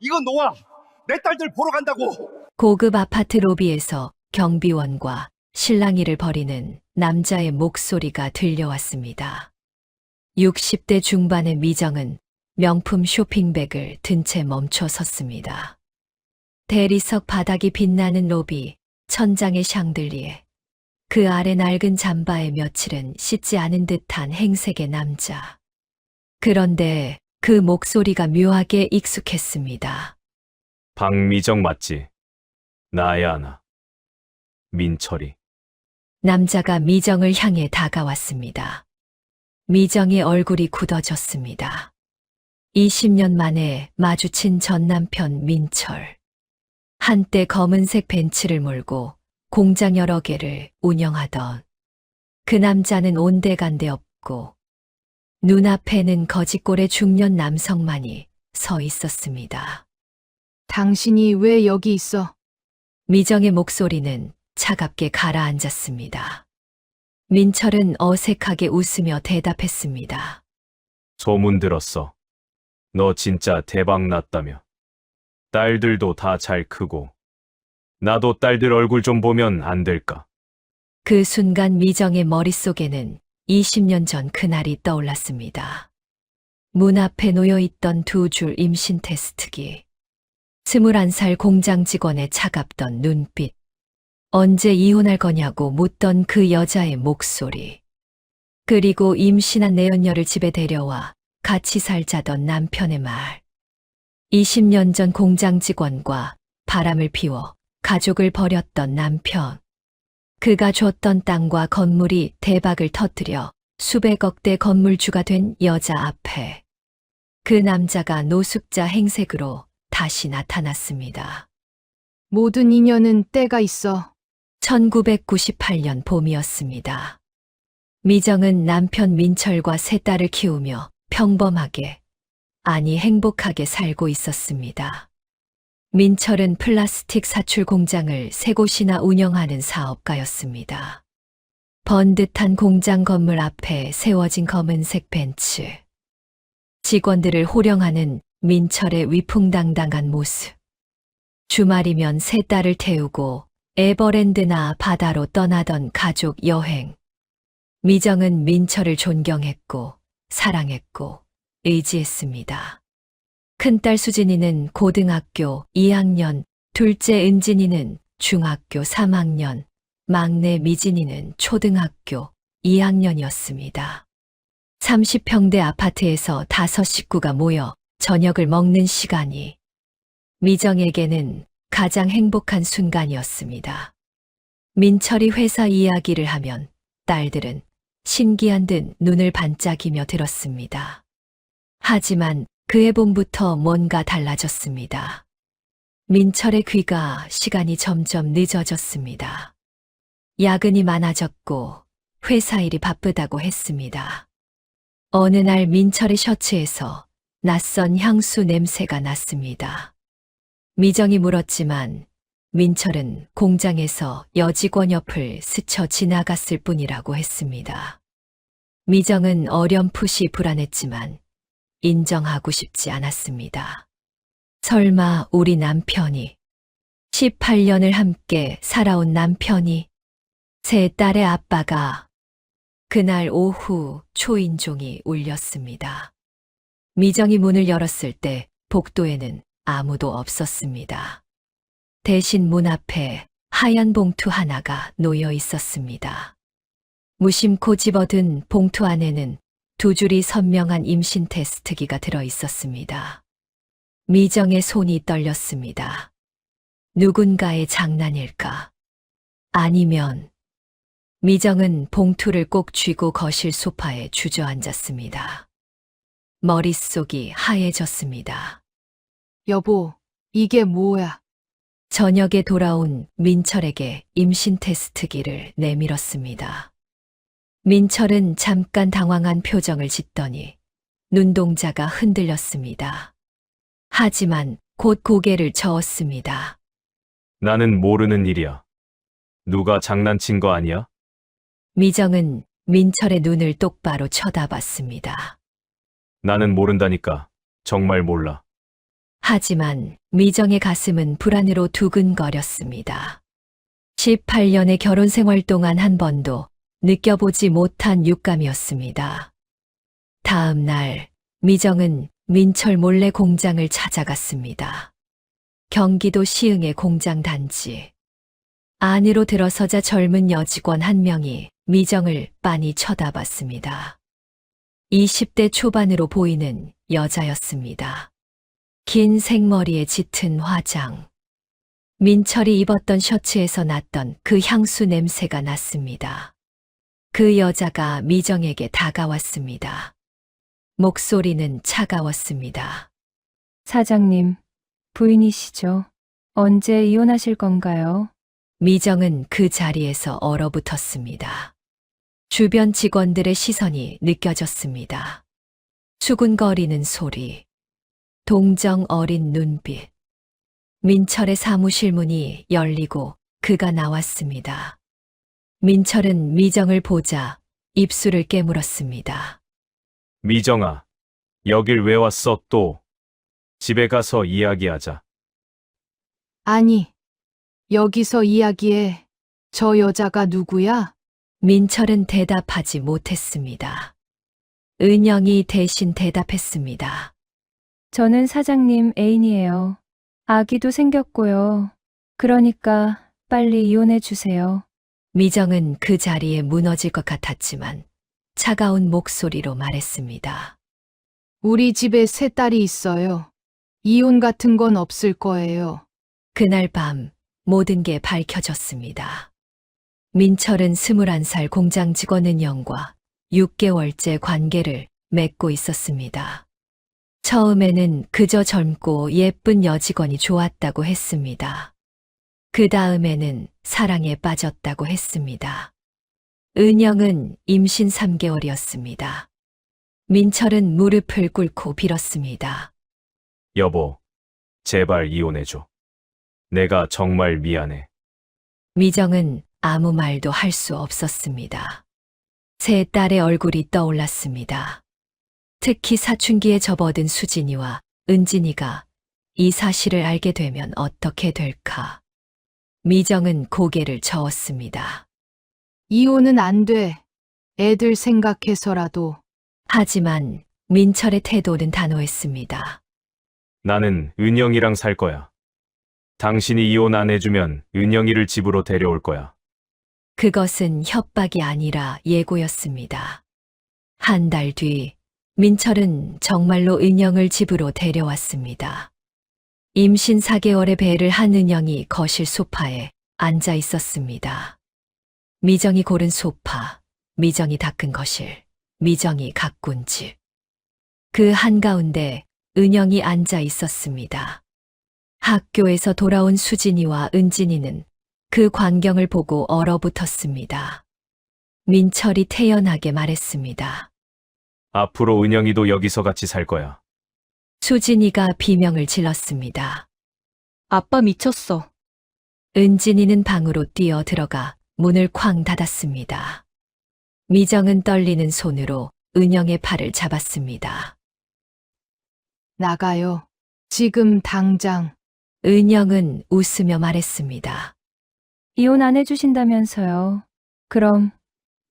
이건 놓아. 내 딸들 보러 간다고. 고급 아파트 로비에서 경비원과 실랑이를 벌이는 남자의 목소리가 들려왔습니다. 60대 중반의 미정은 명품 쇼핑백을 든 채 멈춰 섰습니다. 대리석 바닥이 빛나는 로비, 천장의 샹들리에, 그 아래 낡은 잠바에 며칠은 씻지 않은 듯한 행색의 남자. 그런데 그 목소리가 묘하게 익숙했습니다. 박미정 맞지? 나야 나. 민철이. 남자가 미정을 향해 다가왔습니다. 미정의 얼굴이 굳어졌습니다. 20년 만에 마주친 전 남편 민철. 한때 검은색 벤츠를 몰고 공장 여러 개를 운영하던 그 남자는 온데간데 없고 눈앞에는 거짓골의 중년 남성만이 서 있었습니다. 당신이 왜 여기 있어? 미정의 목소리는 차갑게 가라앉았습니다. 민철은 어색하게 웃으며 대답했습니다. 소문 들었어. 너 진짜 대박 났다며. 딸들도 다 잘 크고. 나도 딸들 얼굴 좀 보면 안 될까? 그 순간 미정의 머릿속에는 20년 전 그날이 떠올랐습니다. 문 앞에 놓여있던 두 줄 임신 테스트기. 21살 공장 직원의 차갑던 눈빛. 언제 이혼할 거냐고 묻던 그 여자의 목소리. 그리고 임신한 내연녀를 집에 데려와 같이 살자던 남편의 말. 20년 전 공장 직원과 바람을 피워 가족을 버렸던 남편. 그가 줬던 땅과 건물이 대박을 터뜨려 수백억대 건물주가 된 여자 앞에 그 남자가 노숙자 행색으로 다시 나타났습니다. 모든 인연은 때가 있어. 1998년 봄이었습니다. 미정은 남편 민철과 세 딸을 키우며 평범하게, 아니 행복하게 살고 있었습니다. 민철은 플라스틱 사출 공장을 세 곳이나 운영하는 사업가였습니다. 번듯한 공장 건물 앞에 세워진 검은색 벤츠. 직원들을 호령하는 민철의 위풍당당한 모습. 주말이면 세 딸을 태우고 에버랜드나 바다로 떠나던 가족 여행. 미정은 민철을 존경했고 사랑했고 의지했습니다. 큰딸 수진이는 고등학교 2학년, 둘째 은진이는 중학교 3학년, 막내 미진이는 초등학교 2학년이었습니다. 30평대 아파트에서 5 식구가 모여 저녁을 먹는 시간이 미정에게는 가장 행복한 순간이었습니다. 민철이 회사 이야기를 하면 딸들은 신기한 듯 눈을 반짝이며 들었습니다. 하지만 그해 봄부터 뭔가 달라졌습니다. 민철의 귀가 시간이 점점 늦어졌습니다. 야근이 많아졌고 회사 일이 바쁘다고 했습니다. 어느 날 민철의 셔츠에서 낯선 향수 냄새가 났습니다. 미정이 물었지만 민철은 공장에서 여직원 옆을 스쳐 지나갔을 뿐이라고 했습니다. 미정은 어렴풋이 불안했지만 인정하고 싶지 않았습니다. 설마 우리 남편이 18년을 함께 살아온 남편이 세 딸의 아빠가 그날 오후 초인종이 울렸습니다. 미정이 문을 열었을 때 복도에는 아무도 없었습니다. 대신 문 앞에 하얀 봉투 하나가 놓여 있었습니다. 무심코 집어든 봉투 안에는 두 줄이 선명한 임신 테스트기가 들어 있었습니다. 미정의 손이 떨렸습니다. 누군가의 장난일까? 아니면 미정은 봉투를 꼭 쥐고 거실 소파에 주저앉았습니다. 머릿속이 하얘졌습니다. 여보, 이게 뭐야? 저녁에 돌아온 민철에게 임신 테스트기를 내밀었습니다. 민철은 잠깐 당황한 표정을 짓더니 눈동자가 흔들렸습니다. 하지만 곧 고개를 저었습니다. 나는 모르는 일이야. 누가 장난친 거 아니야? 미정은 민철의 눈을 똑바로 쳐다봤습니다. 나는 모른다니까. 정말 몰라. 하지만 미정의 가슴은 불안으로 두근거렸습니다. 18년의 결혼 생활 동안 한 번도 느껴보지 못한 육감이었습니다. 다음 날, 미정은 민철 몰래 공장을 찾아갔습니다. 경기도 시흥의 공장 단지. 안으로 들어서자 젊은 여직원 한 명이 미정을 빤히 쳐다봤습니다. 20대 초반으로 보이는 여자였습니다. 긴 생머리에 짙은 화장. 민철이 입었던 셔츠에서 났던 그 향수 냄새가 났습니다. 그 여자가 미정에게 다가왔습니다. 목소리는 차가웠습니다. 사장님, 부인이시죠? 언제 이혼하실 건가요? 미정은 그 자리에서 얼어붙었습니다. 주변 직원들의 시선이 느껴졌습니다. 수군거리는 소리, 동정 어린 눈빛. 민철의 사무실 문이 열리고 그가 나왔습니다. 민철은 미정을 보자 입술을 깨물었습니다. 미정아, 여길 왜 왔어 또? 집에 가서 이야기하자. 아니, 여기서 이야기해. 저 여자가 누구야? 민철은 대답하지 못했습니다. 은영이 대신 대답했습니다. 저는 사장님 애인이에요. 아기도 생겼고요. 그러니까 빨리 이혼해 주세요. 미정은 그 자리에 무너질 것 같았지만 차가운 목소리로 말했습니다. 우리 집에 세 딸이 있어요. 이혼 같은 건 없을 거예요. 그날 밤 모든 게 밝혀졌습니다. 민철은 21살 공장 직원 은영과 6개월째 관계를 맺고 있었습니다. 처음에는 그저 젊고 예쁜 여직원이 좋았다고 했습니다. 그 다음에는 사랑에 빠졌다고 했습니다. 은영은 임신 3개월이었습니다. 민철은 무릎을 꿇고 빌었습니다. 여보, 제발 이혼해줘. 내가 정말 미안해. 미정은 아무 말도 할 수 없었습니다. 세 딸의 얼굴이 떠올랐습니다. 특히 사춘기에 접어든 수진이와 은진이가 이 사실을 알게 되면 어떻게 될까? 미정은 고개를 저었습니다. 이혼은 안 돼. 애들 생각해서라도. 하지만 민철의 태도는 단호했습니다. 나는 은영이랑 살 거야. 당신이 이혼 안 해주면 은영이를 집으로 데려올 거야. 그것은 협박이 아니라 예고였습니다. 한 달 뒤, 민철은 정말로 은영을 집으로 데려왔습니다. 임신 4개월의 배를 한 은영이 거실 소파에 앉아 있었습니다. 미정이 고른 소파, 미정이 닦은 거실, 미정이 가꾼 집. 그 한가운데 은영이 앉아 있었습니다. 학교에서 돌아온 수진이와 은진이는 그 광경을 보고 얼어붙었습니다. 민철이 태연하게 말했습니다. 앞으로 은영이도 여기서 같이 살 거야. 수진이가 비명을 질렀습니다. 아빠 미쳤어. 은진이는 방으로 뛰어 들어가 문을 쾅 닫았습니다. 미정은 떨리는 손으로 은영의 팔을 잡았습니다. 나가요. 지금 당장. 은영은 웃으며 말했습니다. 이혼 안 해주신다면서요. 그럼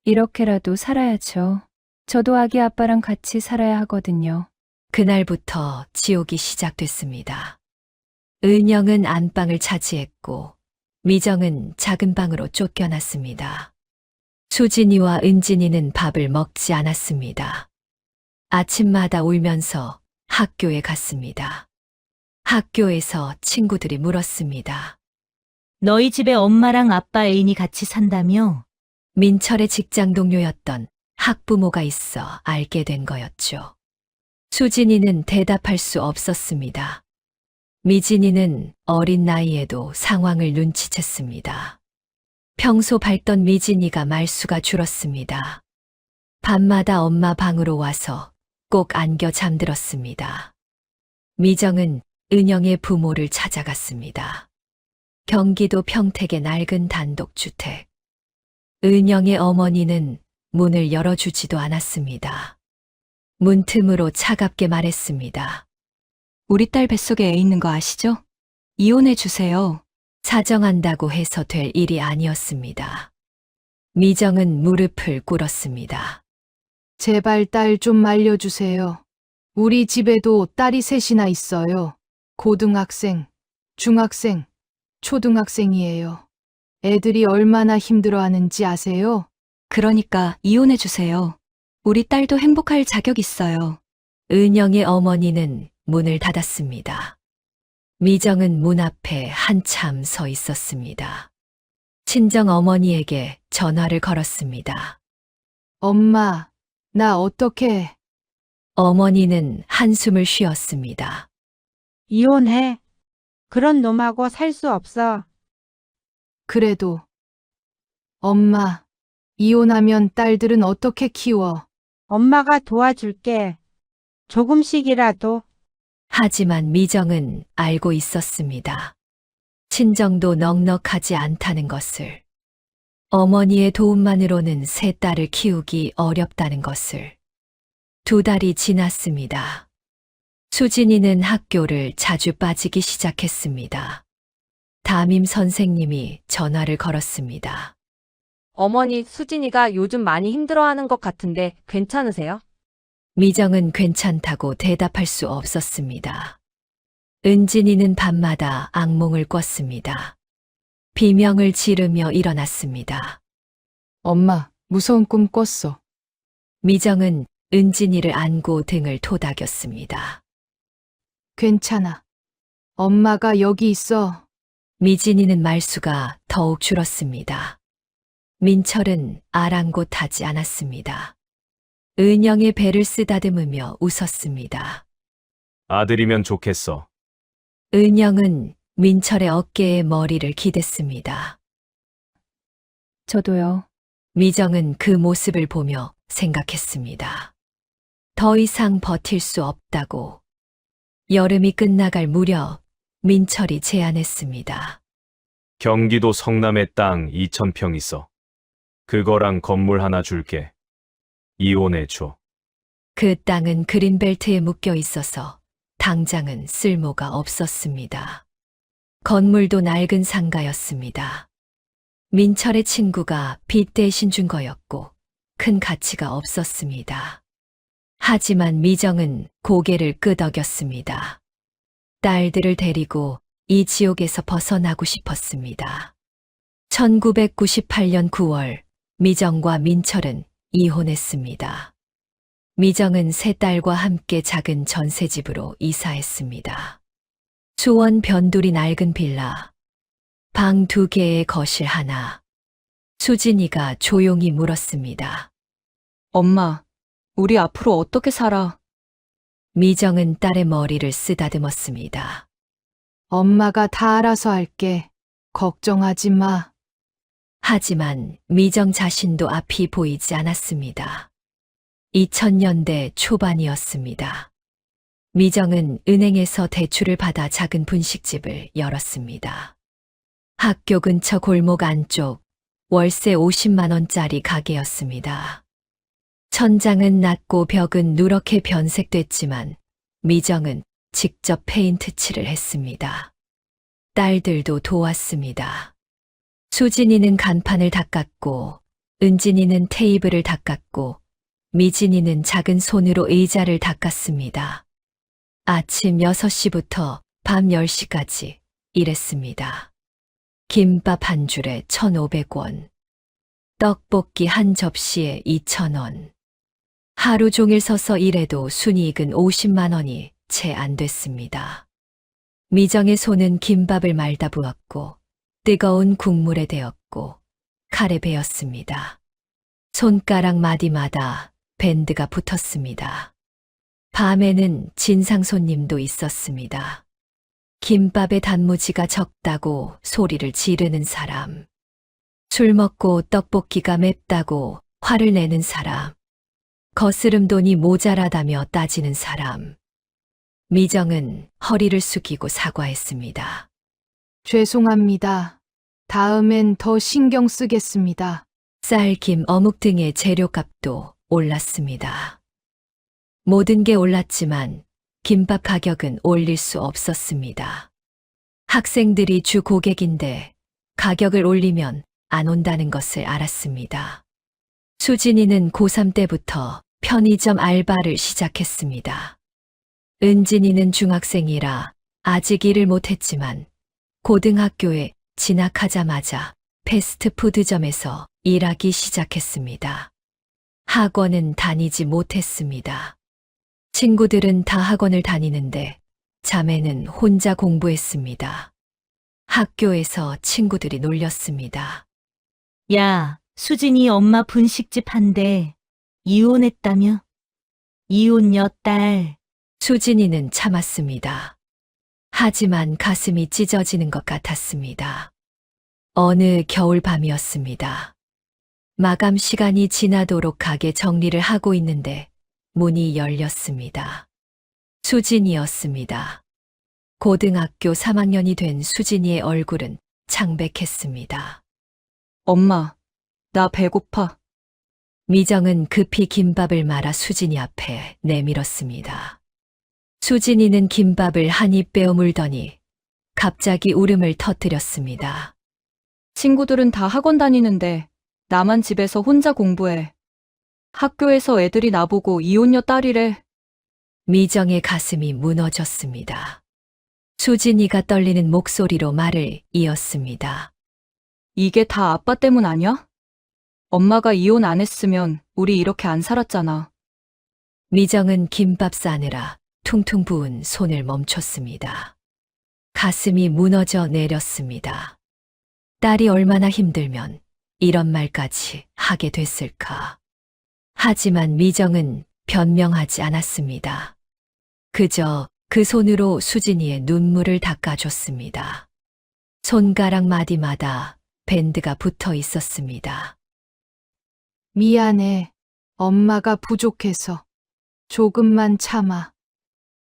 이렇게라도 살아야죠. 저도 아기 아빠랑 같이 살아야 하거든요. 그날부터 지옥이 시작됐습니다. 은영은 안방을 차지했고 미정은 작은 방으로 쫓겨났습니다. 수진이와 은진이는 밥을 먹지 않았습니다. 아침마다 울면서 학교에 갔습니다. 학교에서 친구들이 물었습니다. 너희 집에 엄마랑 아빠 애인이 같이 산다며? 민철의 직장 동료였던 학부모가 있어 알게 된 거였죠. 수진이는 대답할 수 없었습니다. 미진이는 어린 나이에도 상황을 눈치챘습니다. 평소 밝던 미진이가 말수가 줄었습니다. 밤마다 엄마 방으로 와서 꼭 안겨 잠들었습니다. 미정은 은영의 부모를 찾아갔습니다. 경기도 평택의 낡은 단독주택. 은영의 어머니는 문을 열어주지도 않았습니다. 문틈으로 차갑게 말했습니다. 우리 딸 뱃속에 애 있는 거 아시죠? 이혼해 주세요. 사정한다고 해서 될 일이 아니었습니다. 미정은 무릎을 꿇었습니다. 제발 딸 좀 말려주세요. 우리 집에도 딸이 셋이나 있어요. 고등학생, 중학생, 초등학생이에요. 애들이 얼마나 힘들어하는지 아세요? 그러니까 이혼해 주세요. 우리 딸도 행복할 자격 있어요. 은영의 어머니는 문을 닫았습니다. 미정은 문 앞에 한참 서 있었습니다. 친정 어머니에게 전화를 걸었습니다. 엄마, 나 어떡해. 어머니는 한숨을 쉬었습니다. 이혼해. 그런 놈하고 살 수 없어. 그래도. 엄마, 이혼하면 딸들은 어떻게 키워? 엄마가 도와줄게. 조금씩이라도. 하지만 미정은 알고 있었습니다. 친정도 넉넉하지 않다는 것을. 어머니의 도움만으로는 세 딸을 키우기 어렵다는 것을. 2달이 지났습니다. 수진이는 학교를 자주 빠지기 시작했습니다. 담임 선생님이 전화를 걸었습니다. 어머니, 수진이가 요즘 많이 힘들어하는 것 같은데 괜찮으세요? 미정은 괜찮다고 대답할 수 없었습니다. 은진이는 밤마다 악몽을 꿨습니다. 비명을 지르며 일어났습니다. 엄마, 무서운 꿈 꿨어. 미정은 은진이를 안고 등을 토닥였습니다. 괜찮아. 엄마가 여기 있어. 미진이는 말수가 더욱 줄었습니다. 민철은 아랑곳하지 않았습니다. 은영의 배를 쓰다듬으며 웃었습니다. 아들이면 좋겠어. 은영은 민철의 어깨에 머리를 기댔습니다. 저도요. 미정은 그 모습을 보며 생각했습니다. 더 이상 버틸 수 없다고. 여름이 끝나갈 무렵 민철이 제안했습니다. 경기도 성남에 땅 2,000평 있어. 그거랑 건물 하나 줄게. 이혼해 줘. 그 땅은 그린벨트에 묶여 있어서 당장은 쓸모가 없었습니다. 건물도 낡은 상가였습니다. 민철의 친구가 빚 대신 준 거였고 큰 가치가 없었습니다. 하지만 미정은 고개를 끄덕였습니다. 딸들을 데리고 이 지옥에서 벗어나고 싶었습니다. 1998년 9월 미정과 민철은 이혼했습니다. 미정은 세 딸과 함께 작은 전세집으로 이사했습니다. 수원 변두리 낡은 빌라, 방 2개에 거실 하나. 수진이가 조용히 물었습니다. 엄마, 우리 앞으로 어떻게 살아? 미정은 딸의 머리를 쓰다듬었습니다. 엄마가 다 알아서 할게. 걱정하지 마. 하지만 미정 자신도 앞이 보이지 않았습니다. 2000년대 초반이었습니다. 미정은 은행에서 대출을 받아 작은 분식집을 열었습니다. 학교 근처 골목 안쪽 월세 50만 원짜리 가게였습니다. 천장은 낮고 벽은 누렇게 변색됐지만 미정은 직접 페인트 칠을 했습니다. 딸들도 도왔습니다. 수진이는 간판을 닦았고, 은진이는 테이블을 닦았고, 미진이는 작은 손으로 의자를 닦았습니다. 아침 6시부터 밤 10시까지 일했습니다. 김밥 한 줄에 1,500원, 떡볶이 한 접시에 2,000원. 하루 종일 서서 일해도 순이익은 50만 원이 채 안 됐습니다. 미정의 손은 김밥을 말다 부었고 뜨거운 국물에 데었고 칼에 베었습니다. 손가락 마디마다 밴드가 붙었습니다. 밤에는 진상 손님도 있었습니다. 김밥에 단무지가 적다고 소리를 지르는 사람. 술 먹고 떡볶이가 맵다고 화를 내는 사람. 거스름 돈이 모자라다며 따지는 사람. 미정은 허리를 숙이고 사과했습니다. 죄송합니다. 다음엔 더 신경 쓰겠습니다. 쌀, 김, 어묵 등의 재료값도 올랐습니다. 모든 게 올랐지만 김밥 가격은 올릴 수 없었습니다. 학생들이 주 고객인데 가격을 올리면 안 온다는 것을 알았습니다. 수진이는 고3 때부터 편의점 알바를 시작했습니다. 은진이는 중학생이라 아직 일을 못했지만 고등학교에 진학하자마자 패스트푸드점에서 일하기 시작했습니다. 학원은 다니지 못했습니다. 친구들은 다 학원을 다니는데 자매는 혼자 공부했습니다. 학교에서 친구들이 놀렸습니다. 야, 수진이 엄마 분식집 한대. 이혼했다며? 이혼녀 딸. 수진이는 참았습니다. 하지만 가슴이 찢어지는 것 같았습니다. 어느 겨울 밤이었습니다. 마감 시간이 지나도록 가게 정리를 하고 있는데 문이 열렸습니다. 수진이었습니다. 고등학교 3학년이 된 수진이의 얼굴은 창백했습니다. 엄마, 나 배고파. 미정은 급히 김밥을 말아 수진이 앞에 내밀었습니다. 수진이는 김밥을 한 입 빼어 물더니 갑자기 울음을 터뜨렸습니다. 친구들은 다 학원 다니는데 나만 집에서 혼자 공부해. 학교에서 애들이 나보고 이혼녀 딸이래. 미정의 가슴이 무너졌습니다. 수진이가 떨리는 목소리로 말을 이었습니다. 이게 다 아빠 때문 아니야? 엄마가 이혼 안 했으면 우리 이렇게 안 살았잖아. 미정은 김밥 싸느라 퉁퉁 부은 손을 멈췄습니다. 가슴이 무너져 내렸습니다. 딸이 얼마나 힘들면 이런 말까지 하게 됐을까. 하지만 미정은 변명하지 않았습니다. 그저 그 손으로 수진이의 눈물을 닦아줬습니다. 손가락 마디마다 밴드가 붙어 있었습니다. 미안해. 엄마가 부족해서. 조금만 참아.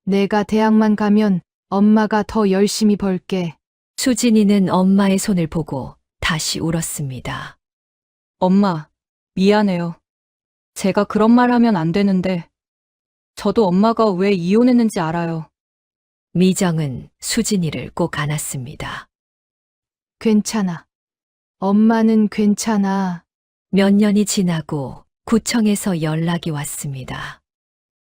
내가 대학만 가면 엄마가 더 열심히 벌게. 수진이는 엄마의 손을 보고 다시 울었습니다. 엄마, 미안해요. 제가 그런 말 하면 안 되는데 저도 엄마가 왜 이혼했는지 알아요. 미정은 수진이를 꼭 안았습니다. 괜찮아. 엄마는 괜찮아. 몇 년이 지나고 구청에서 연락이 왔습니다.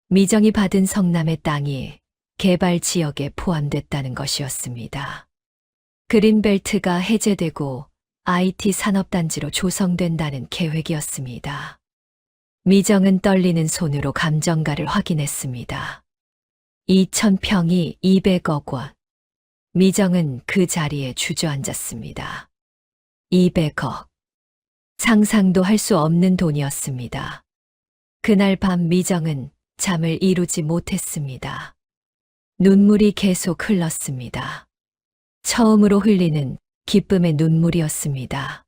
미정이 받은 성남의 땅이 개발 지역에 포함됐다는 것이었습니다. 그린벨트가 해제되고 IT 산업단지로 조성된다는 계획이었습니다. 미정은 떨리는 손으로 감정가를 확인했습니다. 2,000평이 200억 원. 미정은 그 자리에 주저앉았습니다. 200억. 상상도 할 수 없는 돈이었습니다. 그날 밤 미정은 잠을 이루지 못했습니다. 눈물이 계속 흘렀습니다. 처음으로 흘리는 기쁨의 눈물이었습니다.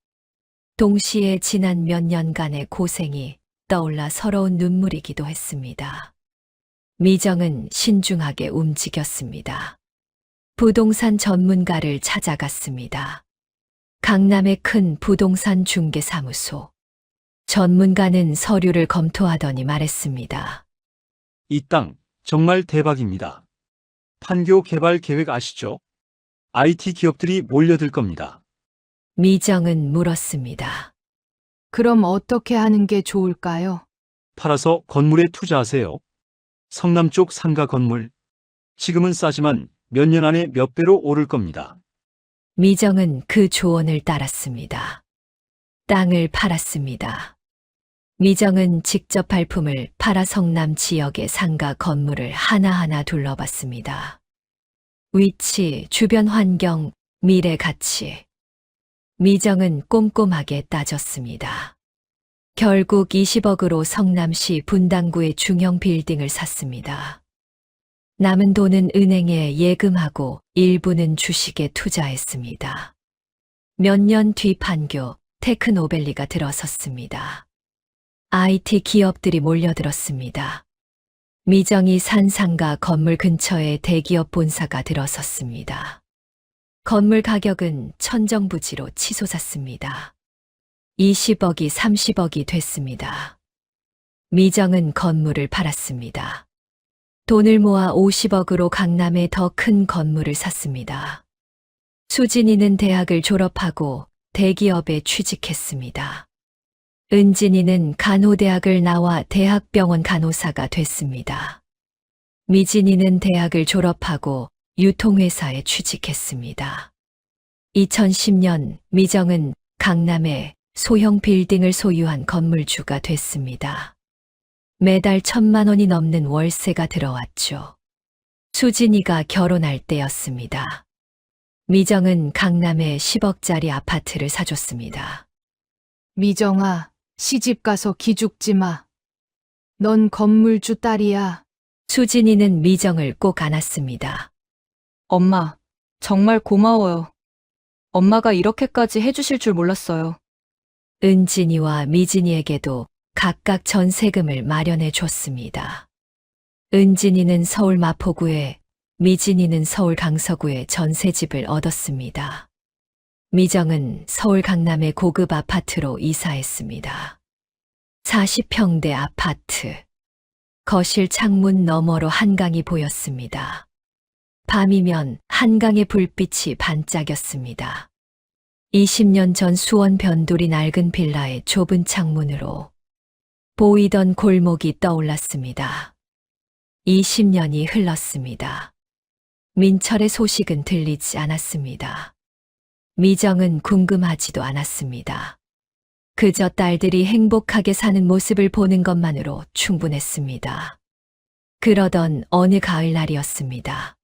동시에 지난 몇 년간의 고생이 떠올라 서러운 눈물이기도 했습니다. 미정은 신중하게 움직였습니다. 부동산 전문가를 찾아갔습니다. 강남의 큰 부동산 중개사무소. 전문가는 서류를 검토하더니 말했습니다. 이 땅 정말 대박입니다. 판교 개발 계획 아시죠? IT 기업들이 몰려들 겁니다. 미정은 물었습니다. 그럼 어떻게 하는 게 좋을까요? 팔아서 건물에 투자하세요. 성남 쪽 상가 건물. 지금은 싸지만 몇 년 안에 몇 배로 오를 겁니다. 미정은 그 조언을 따랐습니다. 땅을 팔았습니다. 미정은 직접 발품을 팔아 성남 지역의 상가 건물을 하나하나 둘러봤습니다. 위치, 주변 환경, 미래 가치. 미정은 꼼꼼하게 따졌습니다. 결국 20억으로 성남시 분당구의 중형 빌딩을 샀습니다. 남은 돈은 은행에 예금하고 일부는 주식에 투자했습니다. 몇 년 뒤 판교, 테크노밸리가 들어섰습니다. IT 기업들이 몰려들었습니다. 미정이 산 상가 건물 근처에 대기업 본사가 들어섰습니다. 건물 가격은 천정부지로 치솟았습니다. 20억이 30억이 됐습니다. 미정은 건물을 팔았습니다. 돈을 모아 50억으로 강남에 더 큰 건물을 샀습니다. 수진이는 대학을 졸업하고 대기업에 취직했습니다. 은진이는 간호대학을 나와 대학병원 간호사가 됐습니다. 미진이는 대학을 졸업하고 유통회사에 취직했습니다. 2010년 미정은 강남에 소형 빌딩을 소유한 건물주가 됐습니다. 매달 1,000만 원이 넘는 월세가 들어왔죠. 수진이가 결혼할 때였습니다. 미정은 강남에 10억짜리 아파트를 사줬습니다. 미정아, 시집 가서 기죽지 마. 넌 건물주 딸이야. 수진이는 미정을 꼭 안았습니다. 엄마, 정말 고마워요. 엄마가 이렇게까지 해주실 줄 몰랐어요. 은진이와 미진이에게도 각각 전세금을 마련해 줬습니다. 은진이는 서울 마포구에, 미진이는 서울 강서구에 전세집을 얻었습니다. 미정은 서울 강남의 고급 아파트로 이사했습니다. 40평대 아파트. 거실 창문 너머로 한강이 보였습니다. 밤이면 한강의 불빛이 반짝였습니다. 20년 전 수원 변두리 낡은 빌라의 좁은 창문으로 보이던 골목이 떠올랐습니다. 20년이 흘렀습니다. 민철의 소식은 들리지 않았습니다. 미정은 궁금하지도 않았습니다. 그저 딸들이 행복하게 사는 모습을 보는 것만으로 충분했습니다. 그러던 어느 가을날이었습니다.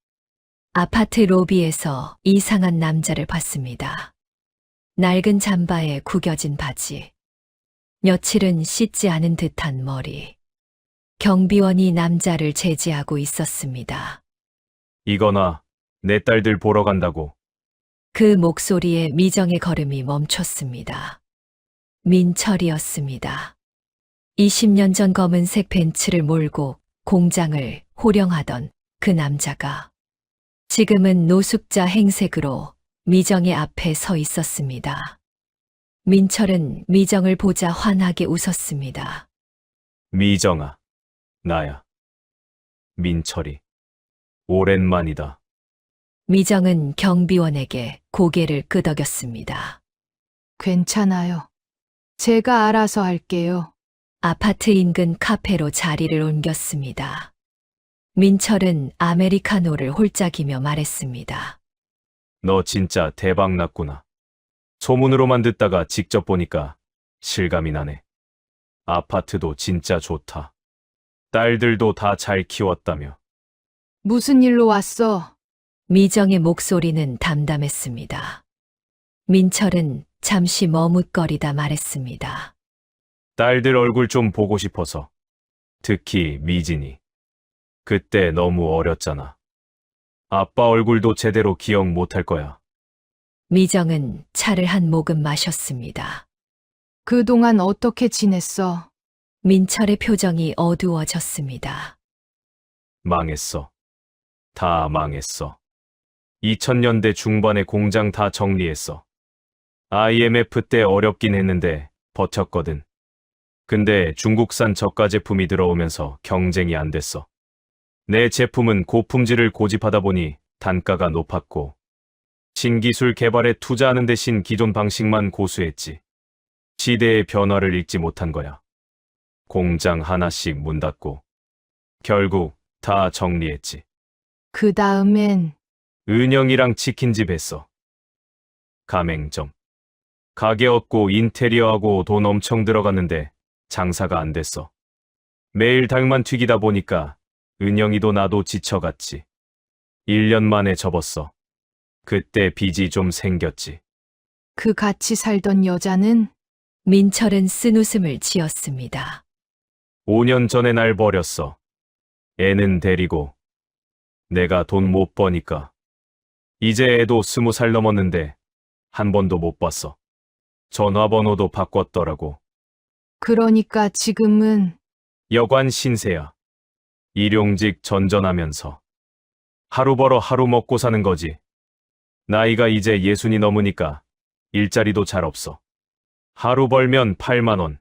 아파트 로비에서 이상한 남자를 봤습니다. 낡은 잠바에 구겨진 바지, 며칠은 씻지 않은 듯한 머리. 경비원이 남자를 제지하고 있었습니다. 이거나 내 딸들 보러 간다고. 그 목소리에 미정의 걸음이 멈췄습니다. 민철이었습니다. 20년 전 검은색 벤츠를 몰고 공장을 호령하던 그 남자가 지금은 노숙자 행색으로 미정의 앞에 서 있었습니다. 민철은 미정을 보자 환하게 웃었습니다. 미정아, 나야. 민철이. 오랜만이다. 미정은 경비원에게 고개를 끄덕였습니다. 괜찮아요. 제가 알아서 할게요. 아파트 인근 카페로 자리를 옮겼습니다. 민철은 아메리카노를 홀짝이며 말했습니다. 너 진짜 대박 났구나. 소문으로만 듣다가 직접 보니까 실감이 나네. 아파트도 진짜 좋다. 딸들도 다 잘 키웠다며. 무슨 일로 왔어? 미정의 목소리는 담담했습니다. 민철은 잠시 머뭇거리다 말했습니다. 딸들 얼굴 좀 보고 싶어서. 특히 미진이. 그때 너무 어렸잖아. 아빠 얼굴도 제대로 기억 못할 거야. 미정은 차를 한 모금 마셨습니다. 그동안 어떻게 지냈어? 민철의 표정이 어두워졌습니다. 망했어. 다 망했어. 2000년대 중반에 공장 다 정리했어. IMF 때 어렵긴 했는데 버텼거든. 근데 중국산 저가 제품이 들어오면서 경쟁이 안 됐어. 내 제품은 고품질을 고집하다 보니 단가가 높았고 신기술 개발에 투자하는 대신 기존 방식만 고수했지. 시대의 변화를 읽지 못한 거야. 공장 하나씩 문 닫고 결국 다 정리했지. 그 다음엔 은영이랑 치킨집 했어. 가맹점. 가게 얻고 인테리어하고 돈 엄청 들어갔는데 장사가 안 됐어. 매일 닭만 튀기다 보니까 은영이도 나도 지쳐갔지. 1년 만에 접었어. 그때 빚이 좀 생겼지. 그 같이 살던 여자는? 민철은 쓴웃음을 지었습니다. 5년 전에 날 버렸어. 애는 데리고. 내가 돈 못 버니까. 이제 애도 20살 넘었는데 한 번도 못 봤어. 전화번호도 바꿨더라고. 그러니까 지금은 여관 신세야. 일용직 전전하면서. 하루 벌어 하루 먹고 사는 거지. 나이가 이제 60이 넘으니까 일자리도 잘 없어. 하루 벌면 8만 원.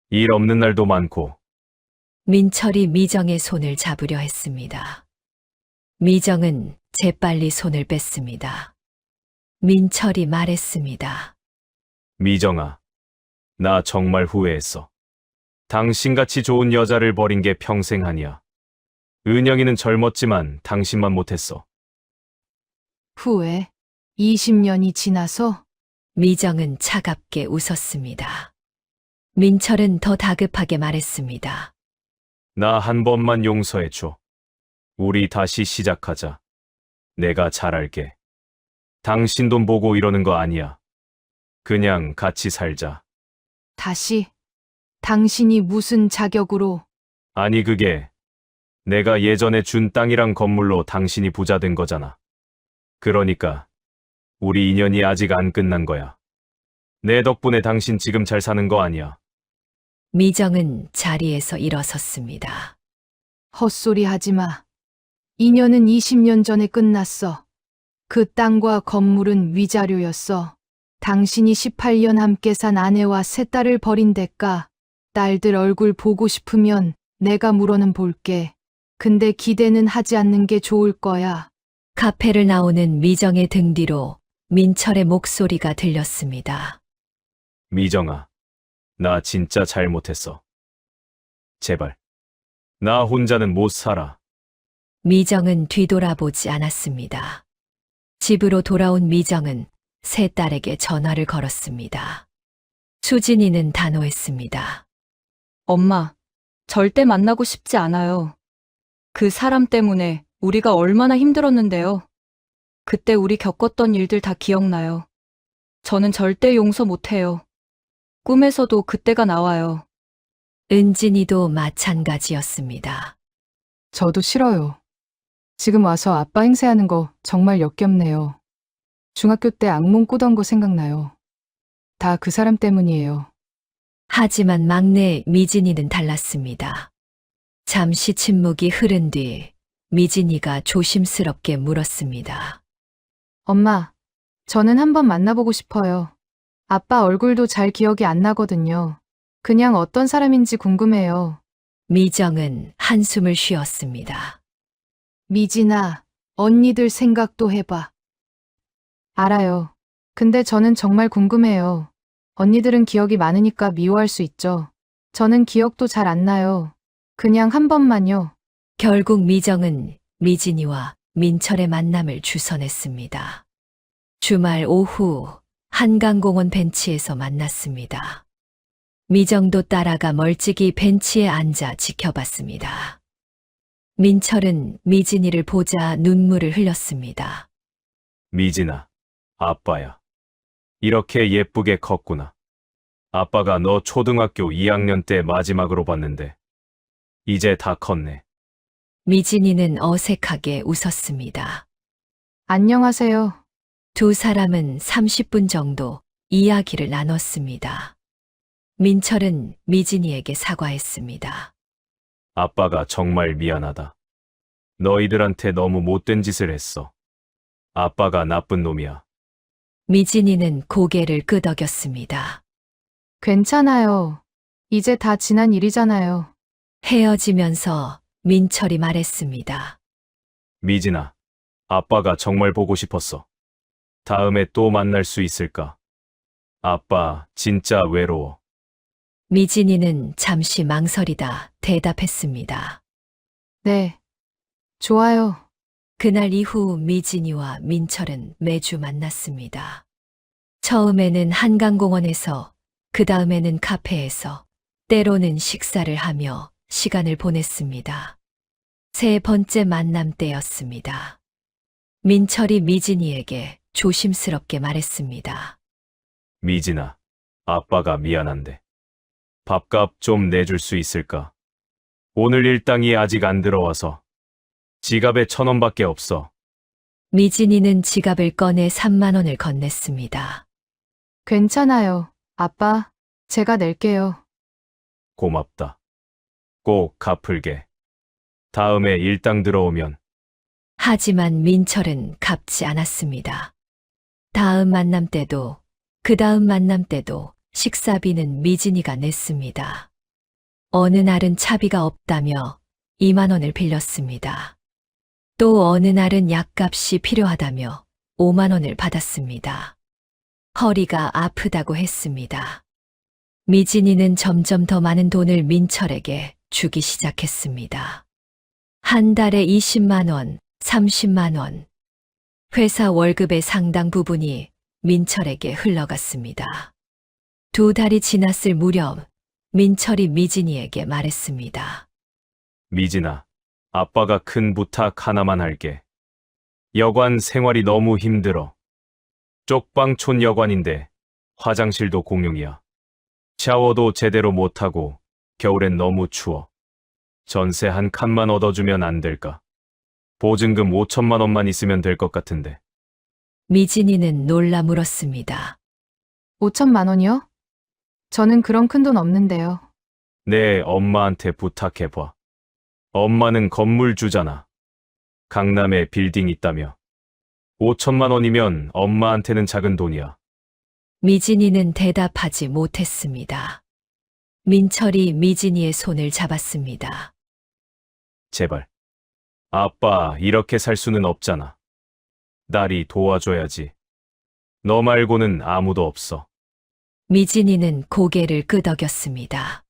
일 없는 날도 많고. 민철이 미정의 손을 잡으려 했습니다. 미정은 재빨리 손을 뺐습니다. 민철이 말했습니다. 미정아, 나 정말 후회했어. 당신같이 좋은 여자를 버린 게 평생 아니야. 은영이는 젊었지만 당신만 못했어. 후회. 20년이 지나서 미정은 차갑게 웃었습니다. 민철은 더 다급하게 말했습니다. 나 한 번만 용서해줘. 우리 다시 시작하자. 내가 잘할게. 당신 돈 보고 이러는 거 아니야. 그냥 같이 살자. 다시 당신이 무슨 자격으로 아니 그게 내가 예전에 준 땅이랑 건물로 당신이 부자 된 거잖아. 그러니까 우리 인연이 아직 안 끝난 거야. 내 덕분에 당신 지금 잘 사는 거 아니야. 미정은 자리에서 일어섰습니다. 헛소리 하지 마. 인연은 20년 전에 끝났어. 그 땅과 건물은 위자료였어. 당신이 18년 함께 산 아내와 세 딸을 버린 대가, 딸들 얼굴 보고 싶으면 내가 물어는 볼게. 근데 기대는 하지 않는 게 좋을 거야. 카페를 나오는 미정의 등 뒤로 민철의 목소리가 들렸습니다. 미정아, 나 진짜 잘못했어. 제발. 나 혼자는 못 살아. 미정은 뒤돌아보지 않았습니다. 집으로 돌아온 미정은 세 딸에게 전화를 걸었습니다. 수진이는 단호했습니다. 엄마, 절대 만나고 싶지 않아요. 그 사람 때문에 우리가 얼마나 힘들었는데요. 그때 우리 겪었던 일들 다 기억나요. 저는 절대 용서 못해요. 꿈에서도 그때가 나와요. 은진이도 마찬가지였습니다. 저도 싫어요. 지금 와서 아빠 행세하는 거 정말 역겹네요. 중학교 때 악몽 꾸던 거 생각나요. 다 그 사람 때문이에요. 하지만 막내 미진이는 달랐습니다. 잠시 침묵이 흐른 뒤 미진이가 조심스럽게 물었습니다. 엄마, 저는 한번 만나보고 싶어요. 아빠 얼굴도 잘 기억이 안 나거든요. 그냥 어떤 사람인지 궁금해요. 미정은 한숨을 쉬었습니다. 미진아, 언니들 생각도 해봐. 알아요. 근데 저는 정말 궁금해요. 언니들은 기억이 많으니까 미워할 수 있죠. 저는 기억도 잘 안 나요. 그냥 한 번만요. 결국 미정은 미진이와 민철의 만남을 주선했습니다. 주말 오후 한강공원 벤치에서 만났습니다. 미정도 따라가 멀찍이 벤치에 앉아 지켜봤습니다. 민철은 미진이를 보자 눈물을 흘렸습니다. 미진아, 아빠야. 이렇게 예쁘게 컸구나. 아빠가 너 초등학교 2학년 때 마지막으로 봤는데 이제 다 컸네. 미진이는 어색하게 웃었습니다. 안녕하세요. 두 사람은 30분 정도 이야기를 나눴습니다. 민철은 미진이에게 사과했습니다. 아빠가 정말 미안하다. 너희들한테 너무 못된 짓을 했어. 아빠가 나쁜 놈이야. 미진이는 고개를 끄덕였습니다. 괜찮아요. 이제 다 지난 일이잖아요. 헤어지면서 민철이 말했습니다. 미진아, 아빠가 정말 보고 싶었어. 다음에 또 만날 수 있을까? 아빠 진짜 외로워. 미진이는 잠시 망설이다 대답했습니다. 네. 좋아요. 그날 이후 미진이와 민철은 매주 만났습니다. 처음에는 한강공원에서, 그 다음에는 카페에서, 때로는 식사를 하며 시간을 보냈습니다. 세 번째 만남 때였습니다. 민철이 미진이에게 조심스럽게 말했습니다. 미진아, 아빠가 미안한데. 밥값 좀 내줄 수 있을까? 오늘 일당이 아직 안 들어와서. 지갑에 1,000원밖에 없어. 미진이는 지갑을 꺼내 3만 원을 건넸습니다. 괜찮아요. 아빠, 제가 낼게요. 고맙다. 꼭 갚을게. 다음에 일당 들어오면. 하지만 민철은 갚지 않았습니다. 다음 만남 때도, 그 다음 만남 때도 식사비는 미진이가 냈습니다. 어느 날은 차비가 없다며 2만 원을 빌렸습니다. 또 어느 날은 약값이 필요하다며 5만 원을 받았습니다. 허리가 아프다고 했습니다. 미진이는 점점 더 많은 돈을 민철에게 주기 시작했습니다. 한 달에 20만 원, 30만 원. 회사 월급의 상당 부분이 민철에게 흘러갔습니다. 2달이 지났을 무렵 민철이 미진이에게 말했습니다. 미진아, 아빠가 큰 부탁 하나만 할게. 여관 생활이 너무 힘들어. 쪽방촌 여관인데 화장실도 공용이야. 샤워도 제대로 못하고 겨울엔 너무 추워. 전세 한 칸만 얻어주면 안 될까? 보증금 5천만 원만 있으면 될 것 같은데. 미진이는 놀라 물었습니다. 5천만 원이요? 저는 그런 큰 돈 없는데요. 내 엄마한테 부탁해봐. 엄마는 건물 주잖아. 강남에 빌딩 있다며. 5천만 원이면 엄마한테는 작은 돈이야. 미진이는 대답하지 못했습니다. 민철이 미진이의 손을 잡았습니다. 제발. 아빠, 이렇게 살 수는 없잖아. 딸이 도와줘야지. 너 말고는 아무도 없어. 미진이는 고개를 끄덕였습니다.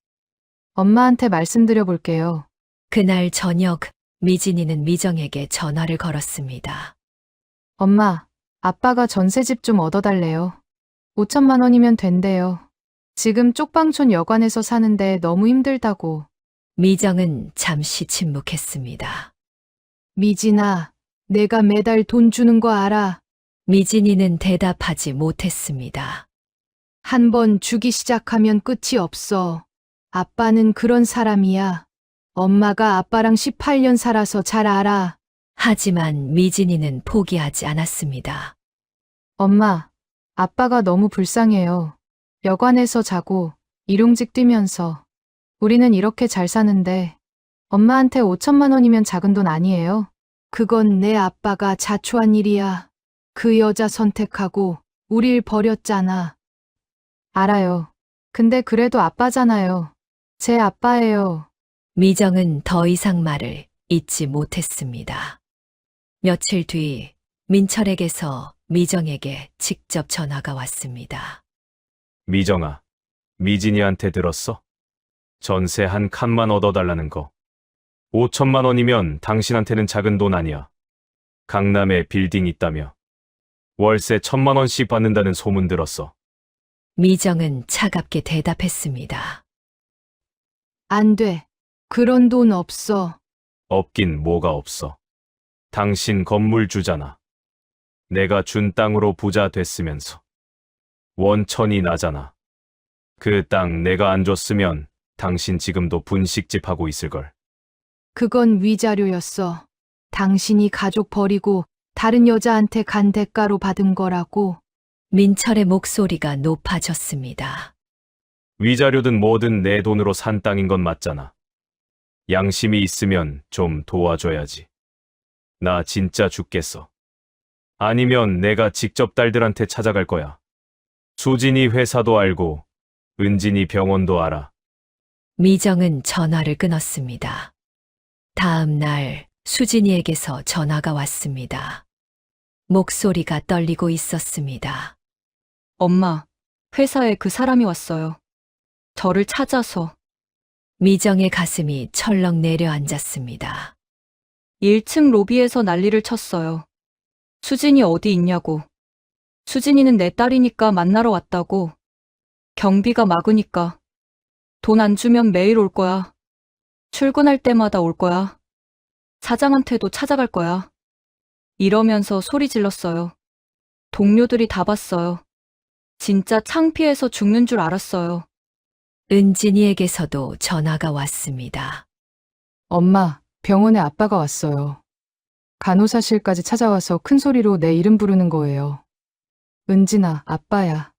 엄마한테 말씀드려 볼게요. 그날 저녁 미진이는 미정에게 전화를 걸었습니다. 엄마, 아빠가 전세집 좀 얻어달래요. 5천만 원이면 된대요. 지금 쪽방촌 여관에서 사는데 너무 힘들다고. 미정은 잠시 침묵했습니다. 미진아, 내가 매달 돈 주는 거 알아? 미진이는 대답하지 못했습니다. 한 번 주기 시작하면 끝이 없어. 아빠는 그런 사람이야. 엄마가 아빠랑 18년 살아서 잘 알아. 하지만 미진이는 포기하지 않았습니다. 엄마, 아빠가 너무 불쌍해요. 여관에서 자고 일용직 뛰면서. 우리는 이렇게 잘 사는데 엄마한테 5천만 원이면 작은 돈 아니에요? 그건 내 아빠가 자초한 일이야. 그 여자 선택하고 우릴 버렸잖아. 알아요. 근데 그래도 아빠잖아요. 제 아빠예요. 미정은 더 이상 말을 잇지 못했습니다. 며칠 뒤 민철에게서 미정에게 직접 전화가 왔습니다. 미정아, 미진이한테 들었어? 전세 한 칸만 얻어달라는 거. 5천만 원이면 당신한테는 작은 돈 아니야. 강남에 빌딩 있다며. 월세 1,000만 원씩 받는다는 소문 들었어. 미정은 차갑게 대답했습니다. 안 돼. 그런 돈 없어. 없긴 뭐가 없어. 당신 건물 주잖아. 내가 준 땅으로 부자 됐으면서. 원천이 나잖아. 그 땅 내가 안 줬으면 당신 지금도 분식집 하고 있을걸. 그건 위자료였어. 당신이 가족 버리고 다른 여자한테 간 대가로 받은 거라고. 민철의 목소리가 높아졌습니다. 위자료든 뭐든 내 돈으로 산 땅인 건 맞잖아. 양심이 있으면 좀 도와줘야지. 나 진짜 죽겠어. 아니면 내가 직접 딸들한테 찾아갈 거야. 수진이 회사도 알고 은진이 병원도 알아. 미정은 전화를 끊었습니다. 다음 날 수진이에게서 전화가 왔습니다. 목소리가 떨리고 있었습니다. 엄마, 회사에 그 사람이 왔어요. 저를 찾아서. 미정의 가슴이 철렁 내려앉았습니다. 1층 로비에서 난리를 쳤어요. 수진이 어디 있냐고. 수진이는 내 딸이니까 만나러 왔다고. 경비가 막으니까. 돈 안 주면 매일 올 거야. 출근할 때마다 올 거야. 사장한테도 찾아갈 거야. 이러면서 소리 질렀어요. 동료들이 다 봤어요. 진짜 창피해서 죽는 줄 알았어요. 은진이에게서도 전화가 왔습니다. 엄마, 병원에 아빠가 왔어요. 간호사실까지 찾아와서 큰 소리로 내 이름 부르는 거예요. 은진아, 아빠야.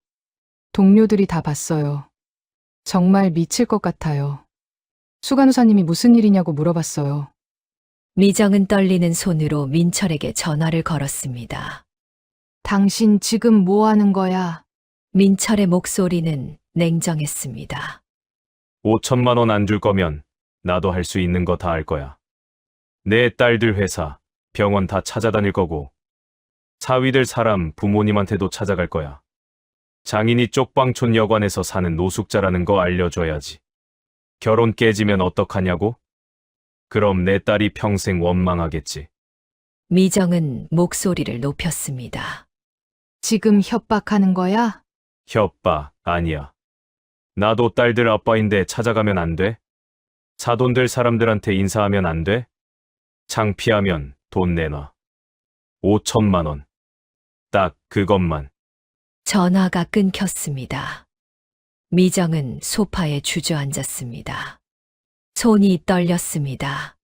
동료들이 다 봤어요. 정말 미칠 것 같아요. 수간호사님이 무슨 일이냐고 물어봤어요. 미정은 떨리는 손으로 민철에게 전화를 걸었습니다. 당신 지금 뭐 하는 거야? 민철의 목소리는 냉정했습니다. 5천만 원 안 줄 거면 나도 할 수 있는 거 다 할 거야. 내 딸들 회사, 병원 다 찾아다닐 거고, 사위들 사람 부모님한테도 찾아갈 거야. 장인이 쪽방촌 여관에서 사는 노숙자라는 거 알려줘야지. 결혼 깨지면 어떡하냐고? 그럼 내 딸이 평생 원망하겠지. 미정은 목소리를 높였습니다. 지금 협박하는 거야? 협박 아니야. 나도 딸들 아빠인데 찾아가면 안 돼? 사돈 될 사람들한테 인사하면 안 돼? 창피하면 돈 내놔. 5천만 원. 딱 그것만. 전화가 끊겼습니다. 미정은 소파에 주저앉았습니다. 손이 떨렸습니다.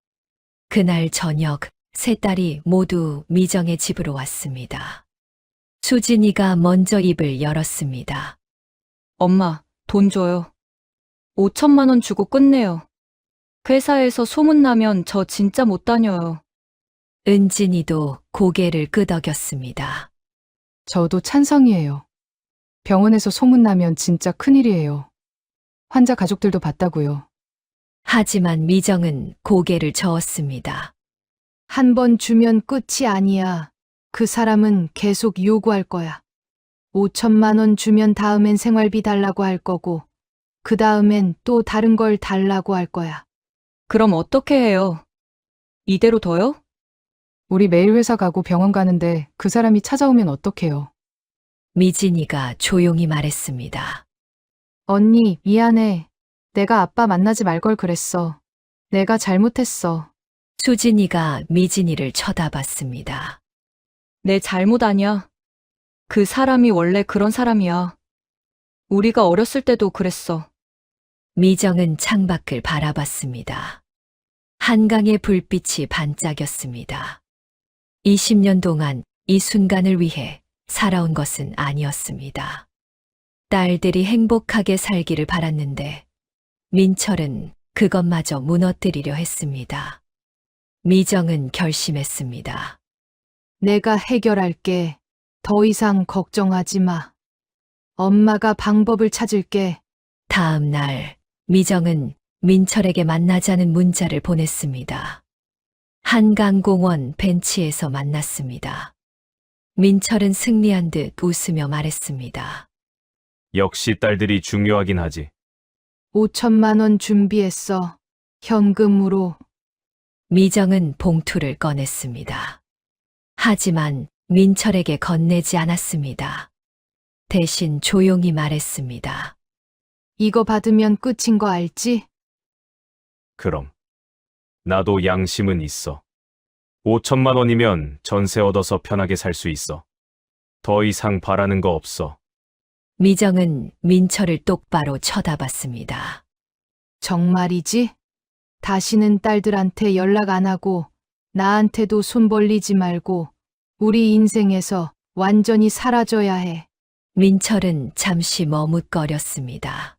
그날 저녁 세 딸이 모두 미정의 집으로 왔습니다. 수진이가 먼저 입을 열었습니다. 엄마, 돈 줘요. 5천만 원 주고 끝내요. 회사에서 소문나면 저 진짜 못 다녀요. 은진이도 고개를 끄덕였습니다. 저도 찬성이에요. 병원에서 소문나면 진짜 큰일이에요. 환자 가족들도 봤다고요. 하지만 미정은 고개를 저었습니다. 한 번 주면 끝이 아니야. 그 사람은 계속 요구할 거야. 5천만 원 주면 다음엔 생활비 달라고 할 거고, 그 다음엔 또 다른 걸 달라고 할 거야. 그럼 어떻게 해요? 이대로 둬요? 우리 매일 회사 가고 병원 가는데 그 사람이 찾아오면 어떡해요? 미진이가 조용히 말했습니다. 언니, 미안해. 내가 아빠 만나지 말 걸 그랬어. 내가 잘못했어. 수진이가 미진이를 쳐다봤습니다. 내 잘못 아니야. 그 사람이 원래 그런 사람이야. 우리가 어렸을 때도 그랬어. 미정은 창밖을 바라봤습니다. 한강의 불빛이 반짝였습니다. 20년 동안 이 순간을 위해 살아온 것은 아니었습니다. 딸들이 행복하게 살기를 바랐는데 민철은 그것마저 무너뜨리려 했습니다. 미정은 결심했습니다. 내가 해결할게. 더 이상 걱정하지 마. 엄마가 방법을 찾을게. 다음 날 미정은 민철에게 만나자는 문자를 보냈습니다. 한강공원 벤치에서 만났습니다. 민철은 승리한 듯 웃으며 말했습니다. 역시 딸들이 중요하긴 하지. 5천만 원 준비했어. 현금으로. 미정은 봉투를 꺼냈습니다. 하지만 민철에게 건네지 않았습니다. 대신 조용히 말했습니다. 이거 받으면 끝인 거 알지? 그럼. 나도 양심은 있어. 5천만 원이면 전세 얻어서 편하게 살 수 있어. 더 이상 바라는 거 없어. 미정은 민철을 똑바로 쳐다봤습니다. 정말이지? 다시는 딸들한테 연락 안 하고 나한테도 손 벌리지 말고 우리 인생에서 완전히 사라져야 해. 민철은 잠시 머뭇거렸습니다.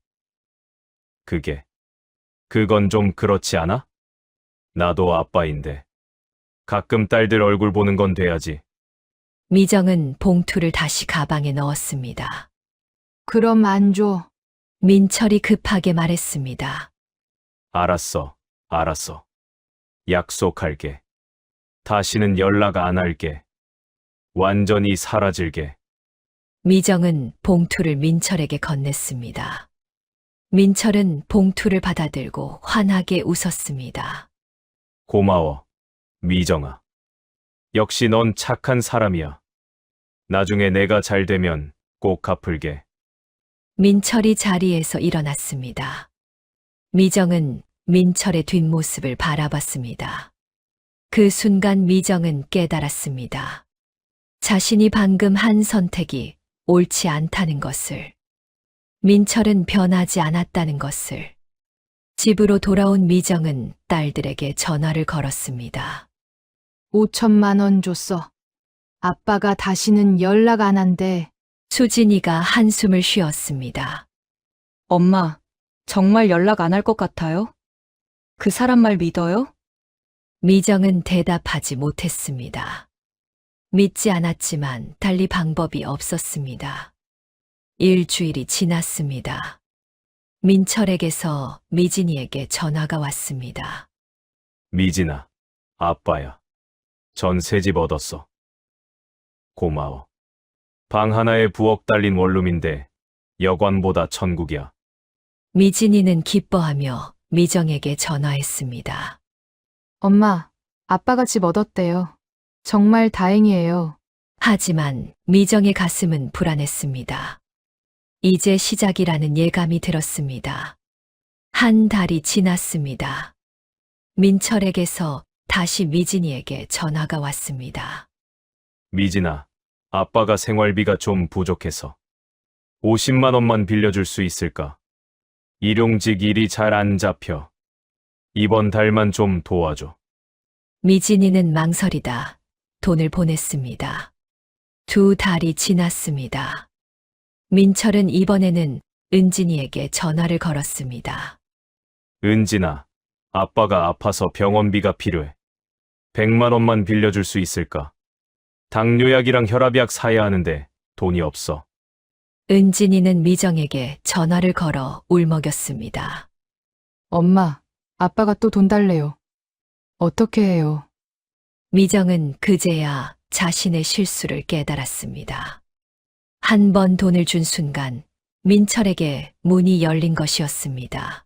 그건 좀 그렇지 않아? 나도 아빠인데. 가끔 딸들 얼굴 보는 건 돼야지. 미정은 봉투를 다시 가방에 넣었습니다. 그럼 안 줘. 민철이 급하게 말했습니다. 알았어. 약속할게. 다시는 연락 안 할게. 완전히 사라질게. 미정은 봉투를 민철에게 건넸습니다. 민철은 봉투를 받아들고 환하게 웃었습니다. 고마워, 미정아. 역시 넌 착한 사람이야. 나중에 내가 잘 되면 꼭 갚을게. 민철이 자리에서 일어났습니다. 미정은 민철의 뒷모습을 바라봤습니다. 그 순간 미정은 깨달았습니다. 자신이 방금 한 선택이 옳지 않다는 것을. 민철은 변하지 않았다는 것을. 집으로 돌아온 미정은 딸들에게 전화를 걸었습니다. 5천만 원 줬어. 아빠가 다시는 연락 안 한대. 수진이가 한숨을 쉬었습니다. 엄마, 정말 연락 안 할 것 같아요? 그 사람 말 믿어요? 미정은 대답하지 못했습니다. 믿지 않았지만 달리 방법이 없었습니다. 일주일이 지났습니다. 민철에게서 미진이에게 전화가 왔습니다. 미진아, 아빠야. 전 새 집 얻었어. 고마워. 방 하나에 부엌 달린 원룸인데 여관보다 천국이야. 미진이는 기뻐하며 미정에게 전화했습니다. 엄마, 아빠가 집 얻었대요. 정말 다행이에요. 하지만 미정의 가슴은 불안했습니다. 이제 시작이라는 예감이 들었습니다. 한 달이 지났습니다. 민철에게서 다시 미진이에게 전화가 왔습니다. 미진아, 아빠가 생활비가 좀 부족해서 50만 원만 빌려줄 수 있을까? 일용직 일이 잘 안 잡혀. 이번 달만 좀 도와줘. 미진이는 망설이다 돈을 보냈습니다. 2달이 지났습니다. 민철은 이번에는 은진이에게 전화를 걸었습니다. 은진아, 아빠가 아파서 병원비가 필요해. 100만 원만 빌려줄 수 있을까? 당뇨약이랑 혈압약 사야 하는데 돈이 없어. 은진이는 미정에게 전화를 걸어 울먹였습니다. 엄마, 아빠가 또 돈 달래요. 어떻게 해요? 미정은 그제야 자신의 실수를 깨달았습니다. 한 번 돈을 준 순간 민철에게 문이 열린 것이었습니다.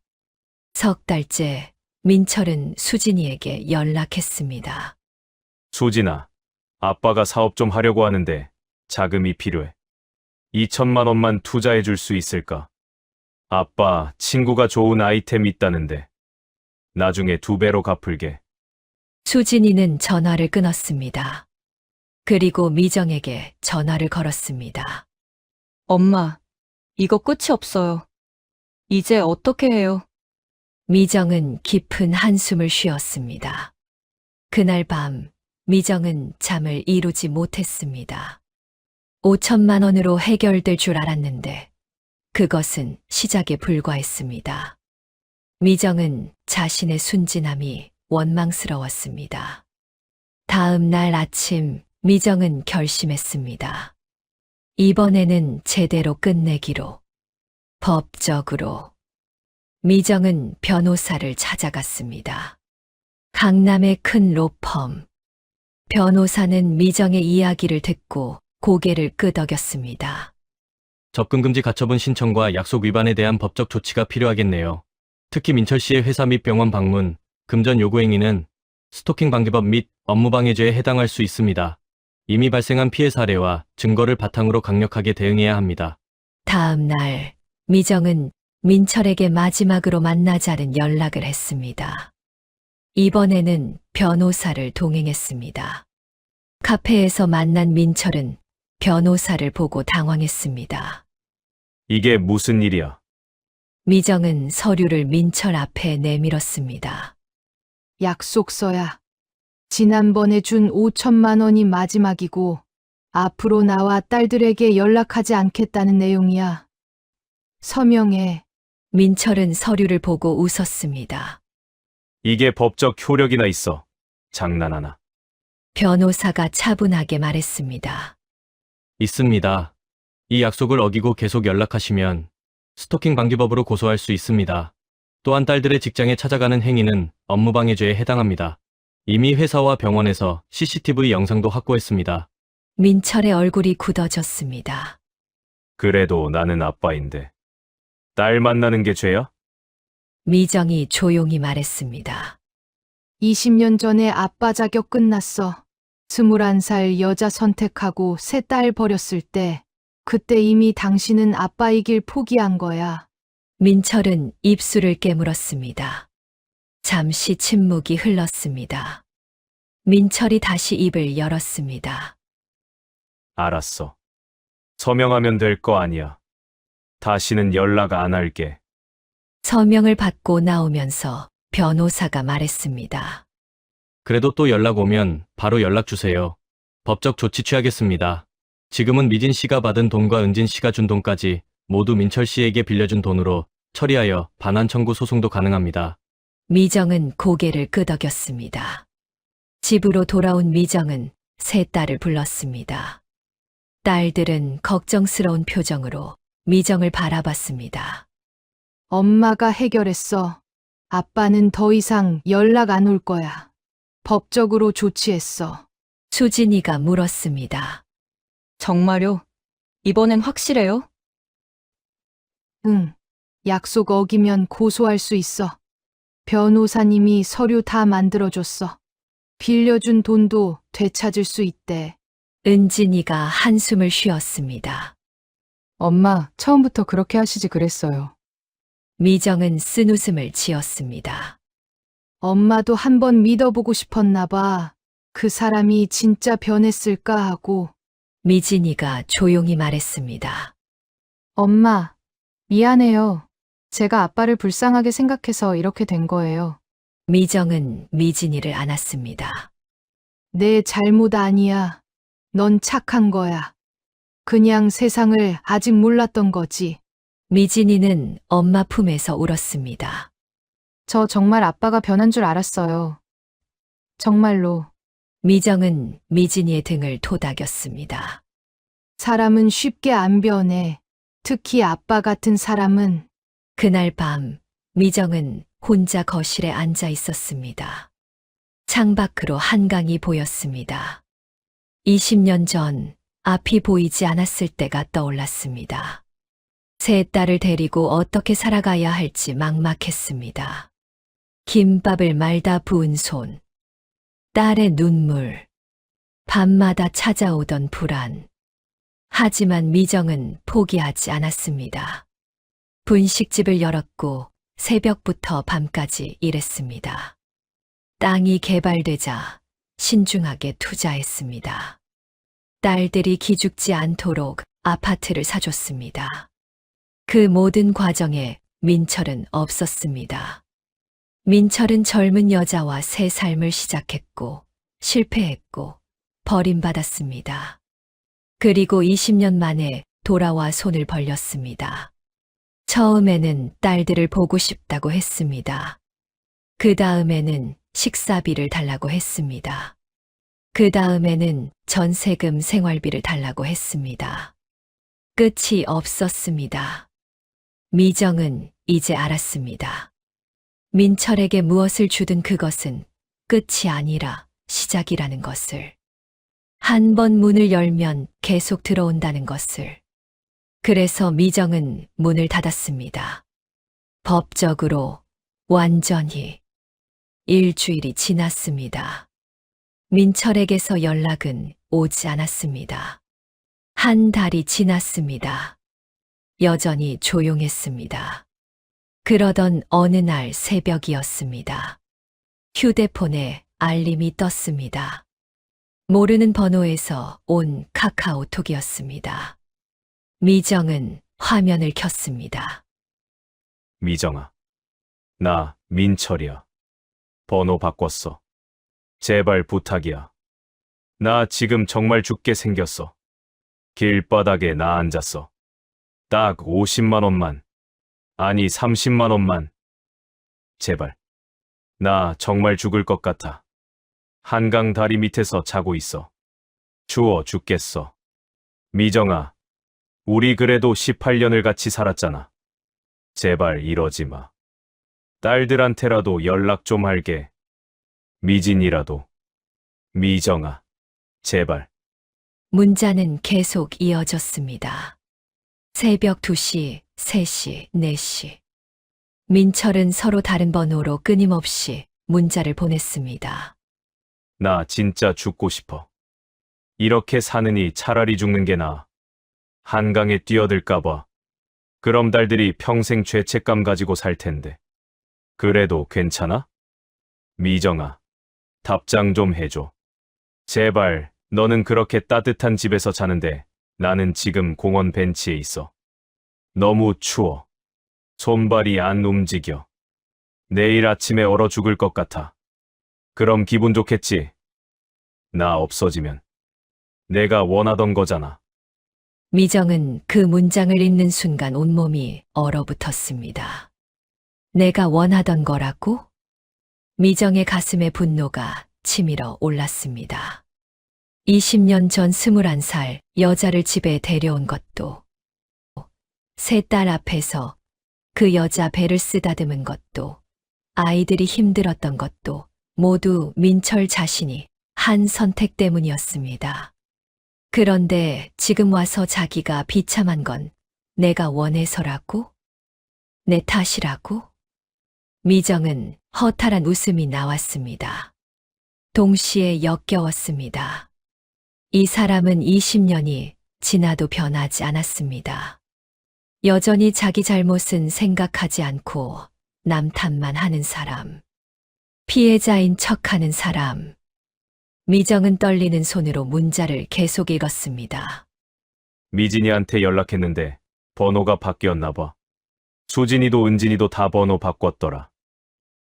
3달째 민철은 수진이에게 연락했습니다. 수진아, 아빠가 사업 좀 하려고 하는데 자금이 필요해. 2천만 원만 투자해 줄 수 있을까? 아빠, 친구가 좋은 아이템 있다는데 나중에 2배로 갚을게. 수진이는 전화를 끊었습니다. 그리고 미정에게 전화를 걸었습니다. 엄마, 이거 끝이 없어요. 이제 어떻게 해요? 미정은 깊은 한숨을 쉬었습니다. 그날 밤 미정은 잠을 이루지 못했습니다. 5천만 원으로 해결될 줄 알았는데 그것은 시작에 불과했습니다. 미정은 자신의 순진함이 원망스러웠습니다. 다음 날 아침 미정은 결심했습니다. 이번에는 제대로 끝내기로, 법적으로. 미정은 변호사를 찾아갔습니다. 강남의 큰 로펌. 변호사는 미정의 이야기를 듣고 고개를 끄덕였습니다. 접근금지 가처분 신청과 약속 위반에 대한 법적 조치가 필요하겠네요. 특히 민철 씨의 회사 및 병원 방문, 금전 요구 행위는 스토킹 방지법 및 업무방해죄에 해당할 수 있습니다. 이미 발생한 피해 사례와 증거를 바탕으로 강력하게 대응해야 합니다. 다음 날 미정은 민철에게 마지막으로 만나자는 연락을 했습니다. 이번에는 변호사를 동행했습니다. 카페에서 만난 민철은 변호사를 보고 당황했습니다. 이게 무슨 일이야? 미정은 서류를 민철 앞에 내밀었습니다. 약속서야. 지난번에 준 5천만 원이 마지막이고 앞으로 나와 딸들에게 연락하지 않겠다는 내용이야. 서명해. 민철은 서류를 보고 웃었습니다. 이게 법적 효력이나 있어. 장난하나? 변호사가 차분하게 말했습니다. 있습니다. 이 약속을 어기고 계속 연락하시면 스토킹 방지법으로 고소할 수 있습니다. 또한 딸들의 직장에 찾아가는 행위는 업무방해죄에 해당합니다. 이미 회사와 병원에서 CCTV 영상도 확보했습니다. 민철의 얼굴이 굳어졌습니다. 그래도 나는 아빠인데. 딸 만나는 게 죄야? 미정이 조용히 말했습니다. 20년 전에 아빠 자격 끝났어. 21살 여자 선택하고 새 딸 버렸을 때, 그때 이미 당신은 아빠의 길 포기한 거야. 민철은 입술을 깨물었습니다. 잠시 침묵이 흘렀습니다. 민철이 다시 입을 열었습니다. 알았어. 서명하면 될 거 아니야. 다시는 연락 안 할게. 서명을 받고 나오면서 변호사가 말했습니다. 그래도 또 연락 오면 바로 연락 주세요. 법적 조치 취하겠습니다. 지금은 미진 씨가 받은 돈과 은진 씨가 준 돈까지 모두 민철 씨에게 빌려준 돈으로 처리하여 반환 청구 소송도 가능합니다. 미정은 고개를 끄덕였습니다. 집으로 돌아온 미정은 세 딸을 불렀습니다. 딸들은 걱정스러운 표정으로 미정을 바라봤습니다. 엄마가 해결했어. 아빠는 더 이상 연락 안 올 거야. 법적으로 조치했어. 수진이가 물었습니다. 정말요? 이번엔 확실해요? 응. 약속 어기면 고소할 수 있어. 변호사님이 서류 다 만들어줬어. 빌려준 돈도 되찾을 수 있대. 은진이가 한숨을 쉬었습니다. 엄마, 처음부터 그렇게 하시지 그랬어요. 미정은 쓴웃음을 지었습니다. 엄마도 한번 믿어보고 싶었나 봐. 그 사람이 진짜 변했을까 하고. 미진이가 조용히 말했습니다. 엄마, 미안해요. 제가 아빠를 불쌍하게 생각해서 이렇게 된 거예요. 미정은 미진이를 안았습니다. 내 잘못 아니야. 넌 착한 거야. 그냥 세상을 아직 몰랐던 거지. 미진이는 엄마 품에서 울었습니다. 저 정말 아빠가 변한 줄 알았어요. 정말로. 미정은 미진이의 등을 토닥였습니다. 사람은 쉽게 안 변해. 특히 아빠 같은 사람은. 그날 밤 미정은 혼자 거실에 앉아 있었습니다. 창밖으로 한강이 보였습니다. 20년 전 앞이 보이지 않았을 때가 떠올랐습니다. 세 딸을 데리고 어떻게 살아가야 할지 막막했습니다. 김밥을 말다 부은 손, 딸의 눈물, 밤마다 찾아오던 불안. 하지만 미정은 포기하지 않았습니다. 분식집을 열었고 새벽부터 밤까지 일했습니다. 땅이 개발되자 신중하게 투자했습니다. 딸들이 기죽지 않도록 아파트를 사줬습니다. 그 모든 과정에 민철은 없었습니다. 민철은 젊은 여자와 새 삶을 시작했고 실패했고 버림받았습니다. 그리고 20년 만에 돌아와 손을 벌렸습니다. 처음에는 딸들을 보고 싶다고 했습니다. 그 다음에는 식사비를 달라고 했습니다. 그 다음에는 전세금 생활비를 달라고 했습니다. 끝이 없었습니다. 미정은 이제 알았습니다. 민철에게 무엇을 주든 그것은 끝이 아니라 시작이라는 것을. 한 번 문을 열면 계속 들어온다는 것을. 그래서 미정은 문을 닫았습니다. 법적으로 완전히. 일주일이 지났습니다. 민철에게서 연락은 오지 않았습니다. 한 달이 지났습니다. 여전히 조용했습니다. 그러던 어느 날 새벽이었습니다. 휴대폰에 알림이 떴습니다. 모르는 번호에서 온 카카오톡이었습니다. 미정은 화면을 켰습니다. 미정아. 나 민철이야. 번호 바꿨어. 제발 부탁이야. 나 지금 정말 죽게 생겼어. 길바닥에 나 앉았어. 딱 50만 원만. 아니 30만 원만. 제발. 나 정말 죽을 것 같아. 한강 다리 밑에서 자고 있어. 추워 죽겠어. 미정아. 우리 그래도 18년을 같이 살았잖아. 제발 이러지 마. 딸들한테라도 연락 좀 할게. 미진이라도. 미정아. 제발. 문자는 계속 이어졌습니다. 새벽 2시, 3시, 4시. 민철은 서로 다른 번호로 끊임없이 문자를 보냈습니다. 나 진짜 죽고 싶어. 이렇게 사느니 차라리 죽는 게 나아. 한강에 뛰어들까봐. 그럼 딸들이 평생 죄책감 가지고 살 텐데. 그래도 괜찮아? 미정아, 답장 좀 해줘. 제발, 너는 그렇게 따뜻한 집에서 자는데 나는 지금 공원 벤치에 있어. 너무 추워. 손발이 안 움직여. 내일 아침에 얼어 죽을 것 같아. 그럼 기분 좋겠지? 나 없어지면. 내가 원하던 거잖아. 미정은 그 문장을 읽는 순간 온몸이 얼어붙었습니다. 내가 원하던 거라고? 미정의 가슴에 분노가 치밀어 올랐습니다. 20년 전 21살 여자를 집에 데려온 것도 세 딸 앞에서 그 여자 배를 쓰다듬은 것도, 아이들이 힘들었던 것도 모두 민철 자신이 한 선택 때문이었습니다. 그런데 지금 와서 자기가 비참한 건 내가 원해서라고? 내 탓이라고? 미정은 허탈한 웃음이 나왔습니다. 동시에 역겨웠습니다. 이 사람은 20년이 지나도 변하지 않았습니다. 여전히 자기 잘못은 생각하지 않고 남 탓만 하는 사람. 피해자인 척하는 사람. 미정은 떨리는 손으로 문자를 계속 읽었습니다. 미진이한테 연락했는데 번호가 바뀌었나 봐. 수진이도 은진이도 다 번호 바꿨더라.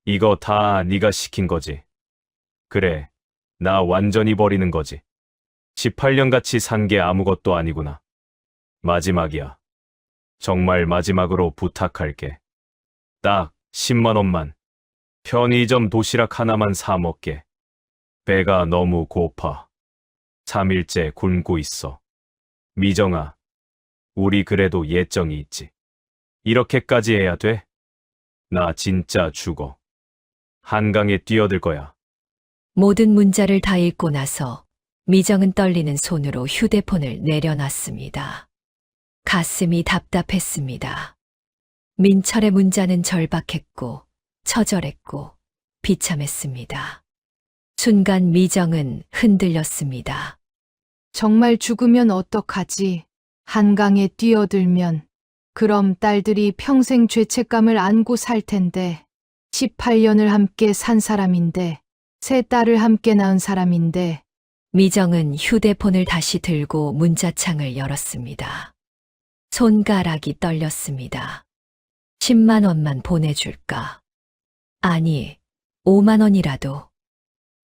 이거 다 네가 시킨 거지. 그래, 나 완전히 버리는 거지. 18년 같이 산 게 아무것도 아니구나. 마지막이야. 정말 마지막으로 부탁할게. 딱 10만 원만. 편의점 도시락 하나만 사 먹게. 배가 너무 고파. 3일째 굶고 있어. 미정아, 우리 그래도 예정이 있지. 이렇게까지 해야 돼? 나 진짜 죽어. 한강에 뛰어들 거야. 모든 문자를 다 읽고 나서 미정은 떨리는 손으로 휴대폰을 내려놨습니다. 가슴이 답답했습니다. 민철의 문자는 절박했고 처절했고 비참했습니다. 순간 미정은 흔들렸습니다. 정말 죽으면 어떡하지? 한강에 뛰어들면. 그럼 딸들이 평생 죄책감을 안고 살 텐데. 18년을 함께 산 사람인데. 세 딸을 함께 낳은 사람인데. 미정은 휴대폰을 다시 들고 문자창을 열었습니다. 손가락이 떨렸습니다. 10만 원만 보내줄까? 아니, 5만 원이라도.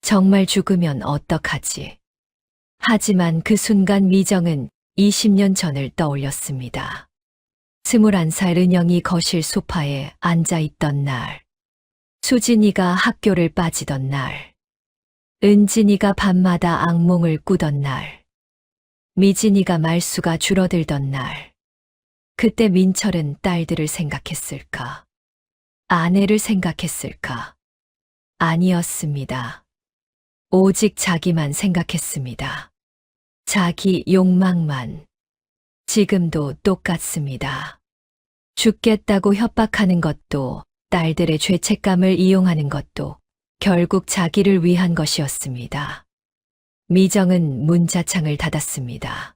정말 죽으면 어떡하지? 하지만 그 순간 미정은 20년 전을 떠올렸습니다. 21살 은영이 거실 소파에 앉아있던 날, 수진이가 학교를 빠지던 날, 은진이가 밤마다 악몽을 꾸던 날, 미진이가 말수가 줄어들던 날, 그때 민철은 딸들을 생각했을까? 아내를 생각했을까? 아니었습니다. 오직 자기만 생각했습니다. 자기 욕망만. 지금도 똑같습니다. 죽겠다고 협박하는 것도, 딸들의 죄책감을 이용하는 것도 결국 자기를 위한 것이었습니다. 미정은 문자창을 닫았습니다.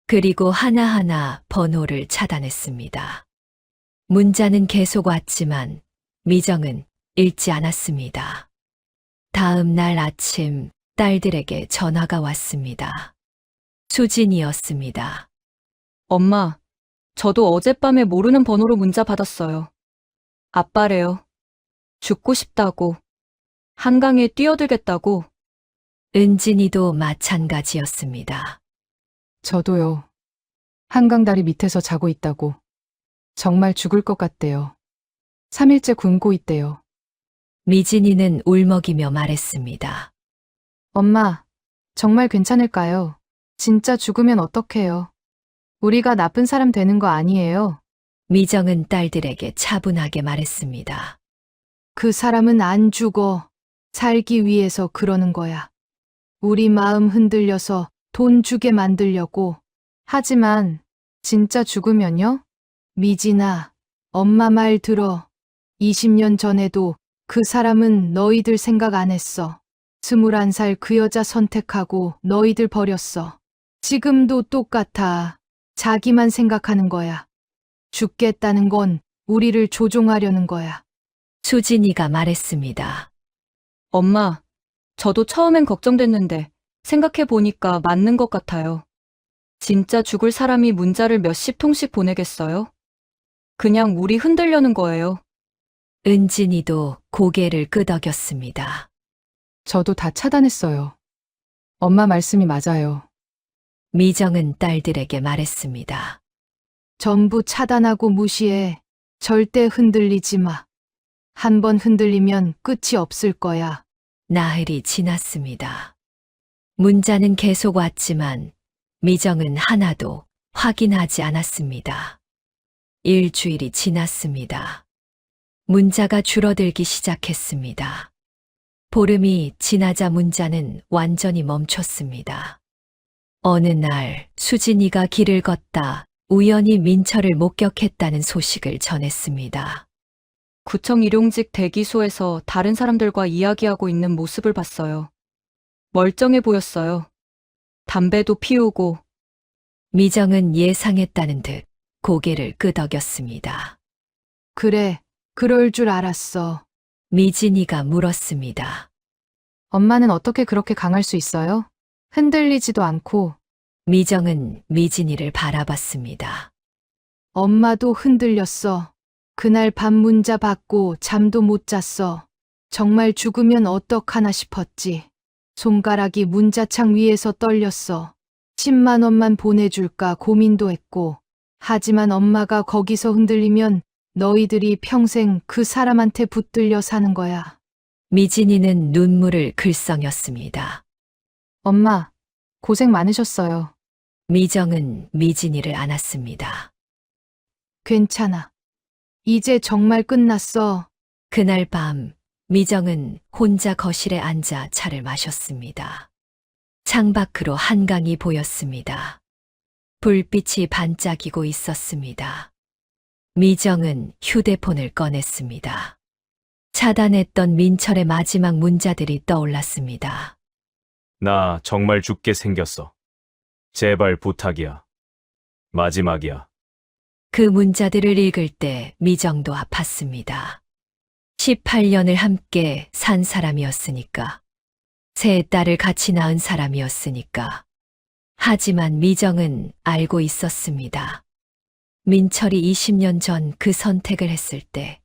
그리고 하나하나 번호를 차단했습니다. 문자는 계속 왔지만 미정은 읽지 않았습니다. 다음 날 아침 딸들에게 전화가 왔습니다. 수진이었습니다. 엄마, 저도 어젯밤에 모르는 번호로 문자 받았어요. 아빠래요. 죽고 싶다고. 한강에 뛰어들겠다고. 은진이도 마찬가지였습니다. 저도요. 한강 다리 밑에서 자고 있다고. 정말 죽을 것 같대요. 3일째 굶고 있대요. 미진이는 울먹이며 말했습니다. 엄마, 정말 괜찮을까요? 진짜 죽으면 어떡해요? 우리가 나쁜 사람 되는 거 아니에요? 미정은 딸들에게 차분하게 말했습니다. 그 사람은 안 죽어. 살기 위해서 그러는 거야. 우리 마음 흔들려서 돈 주게 만들려고. 하지만 진짜 죽으면요? 미진아, 엄마 말 들어. 20년 전에도 그 사람은 너희들 생각 안 했어. 21살 그 여자 선택하고 너희들 버렸어. 지금도 똑같아. 자기만 생각하는 거야. 죽겠다는 건 우리를 조종하려는 거야. 수진이가 말했습니다. 엄마, 저도 처음엔 걱정됐는데 생각해보니까 맞는 것 같아요. 진짜 죽을 사람이 문자를 몇십 통씩 보내겠어요? 그냥 우리 흔들려는 거예요. 은진이도 고개를 끄덕였습니다. 저도 다 차단했어요. 엄마 말씀이 맞아요. 미정은 딸들에게 말했습니다. 전부 차단하고 무시해. 절대 흔들리지 마. 한 번 흔들리면 끝이 없을 거야. 나흘이 지났습니다. 문자는 계속 왔지만 미정은 하나도 확인하지 않았습니다. 일주일이 지났습니다. 문자가 줄어들기 시작했습니다. 보름이 지나자 문자는 완전히 멈췄습니다. 어느 날 수진이가 길을 걷다 우연히 민철을 목격했다는 소식을 전했습니다. 구청 일용직 대기소에서 다른 사람들과 이야기하고 있는 모습을 봤어요. 멀쩡해 보였어요. 담배도 피우고. 미정은 예상했다는 듯 고개를 끄덕였습니다. 그래, 그럴 줄 알았어. 미진이가 물었습니다. 엄마는 어떻게 그렇게 강할 수 있어요? 흔들리지도 않고. 미정은 미진이를 바라봤습니다. 엄마도 흔들렸어. 그날 밤 문자 받고 잠도 못 잤어. 정말 죽으면 어떡하나 싶었지. 손가락이 문자창 위에서 떨렸어. 10만 원만 보내줄까 고민도 했고. 하지만 엄마가 거기서 흔들리면 너희들이 평생 그 사람한테 붙들려 사는 거야. 미진이는 눈물을 글썽였습니다. 엄마, 고생 많으셨어요. 미정은 미진이를 안았습니다. 괜찮아. 이제 정말 끝났어. 그날 밤 미정은 혼자 거실에 앉아 차를 마셨습니다. 창밖으로 한강이 보였습니다. 불빛이 반짝이고 있었습니다. 미정은 휴대폰을 꺼냈습니다. 차단했던 민철의 마지막 문자들이 떠올랐습니다. 나 정말 죽게 생겼어. 제발 부탁이야. 마지막이야. 그 문자들을 읽을 때 미정도 아팠습니다. 18년을 함께 산 사람이었으니까. 세 딸을 같이 낳은 사람이었으니까. 하지만 미정은 알고 있었습니다. 민철이 20년 전 그 선택을 했을 때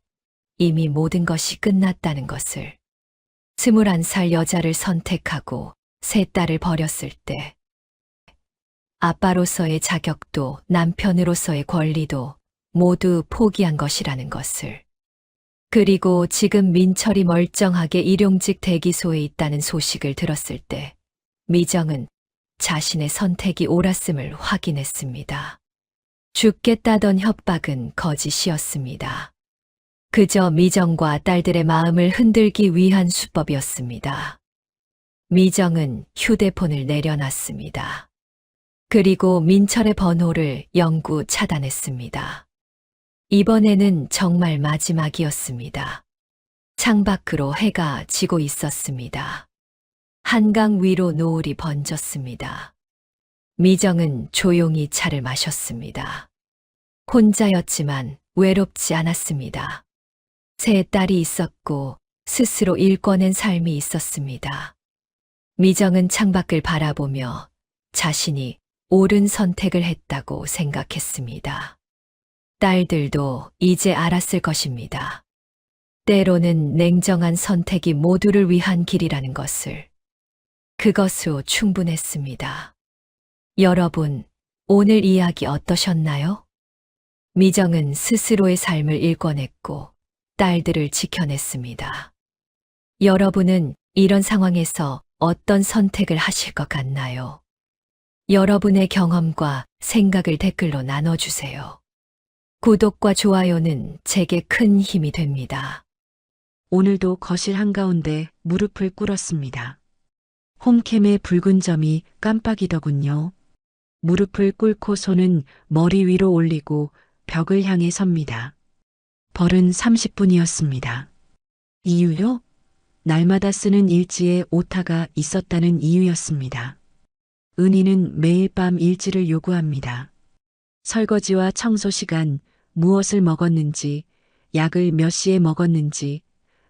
이미 모든 것이 끝났다는 것을. 21살 여자를 선택하고 세 딸을 버렸을 때 아빠로서의 자격도 남편으로서의 권리도 모두 포기한 것이라는 것을. 그리고 지금 민철이 멀쩡하게 일용직 대기소에 있다는 소식을 들었을 때 미정은 자신의 선택이 옳았음을 확인했습니다. 죽겠다던 협박은 거짓이었습니다. 그저 미정과 딸들의 마음을 흔들기 위한 수법이었습니다. 미정은 휴대폰을 내려놨습니다. 그리고 민철의 번호를 영구 차단했습니다. 이번에는 정말 마지막이었습니다. 창밖으로 해가 지고 있었습니다. 한강 위로 노을이 번졌습니다. 미정은 조용히 차를 마셨습니다. 혼자였지만 외롭지 않았습니다. 세 딸이 있었고 스스로 일궈낸 삶이 있었습니다. 미정은 창밖을 바라보며 자신이 옳은 선택을 했다고 생각했습니다. 딸들도 이제 알았을 것입니다. 때로는 냉정한 선택이 모두를 위한 길이라는 것을. 그것으로 충분했습니다. 여러분, 오늘 이야기 어떠셨나요? 미정은 스스로의 삶을 일궈냈고 딸들을 지켜냈습니다. 여러분은 이런 상황에서 어떤 선택을 하실 것 같나요? 여러분의 경험과 생각을 댓글로 나눠주세요. 구독과 좋아요는 제게 큰 힘이 됩니다. 오늘도 거실 한가운데 무릎을 꿇었습니다. 홈캠의 붉은 점이 깜빡이더군요. 무릎을 꿇고 손은 머리 위로 올리고 벽을 향해 섭니다. 벌은 30분이었습니다. 이유요? 날마다 쓰는 일지에 오타가 있었다는 이유였습니다. 은희는 매일 밤 일지를 요구합니다. 설거지와 청소 시간, 무엇을 먹었는지, 약을 몇 시에 먹었는지,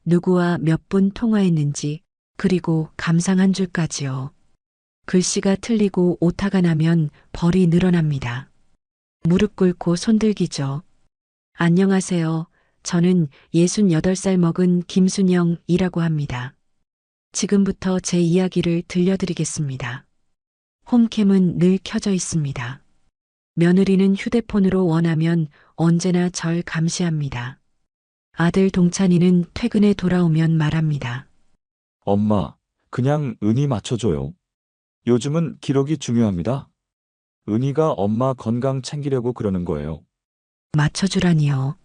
누구와 몇 분 통화했는지, 그리고 감상 한 줄까지요. 글씨가 틀리고 오타가 나면 벌이 늘어납니다. 무릎 꿇고 손들기죠. 안녕하세요. 저는 68살 먹은 김순영이라고 합니다. 지금부터 제 이야기를 들려드리겠습니다. 홈캠은 늘 켜져 있습니다. 며느리는 휴대폰으로 원하면 언제나 절 감시합니다. 아들 동찬이는 퇴근에 돌아오면 말합니다. 엄마, 그냥 은희 맞춰줘요. 요즘은 기록이 중요합니다. 은희가 엄마 건강 챙기려고 그러는 거예요. 맞춰주라니요.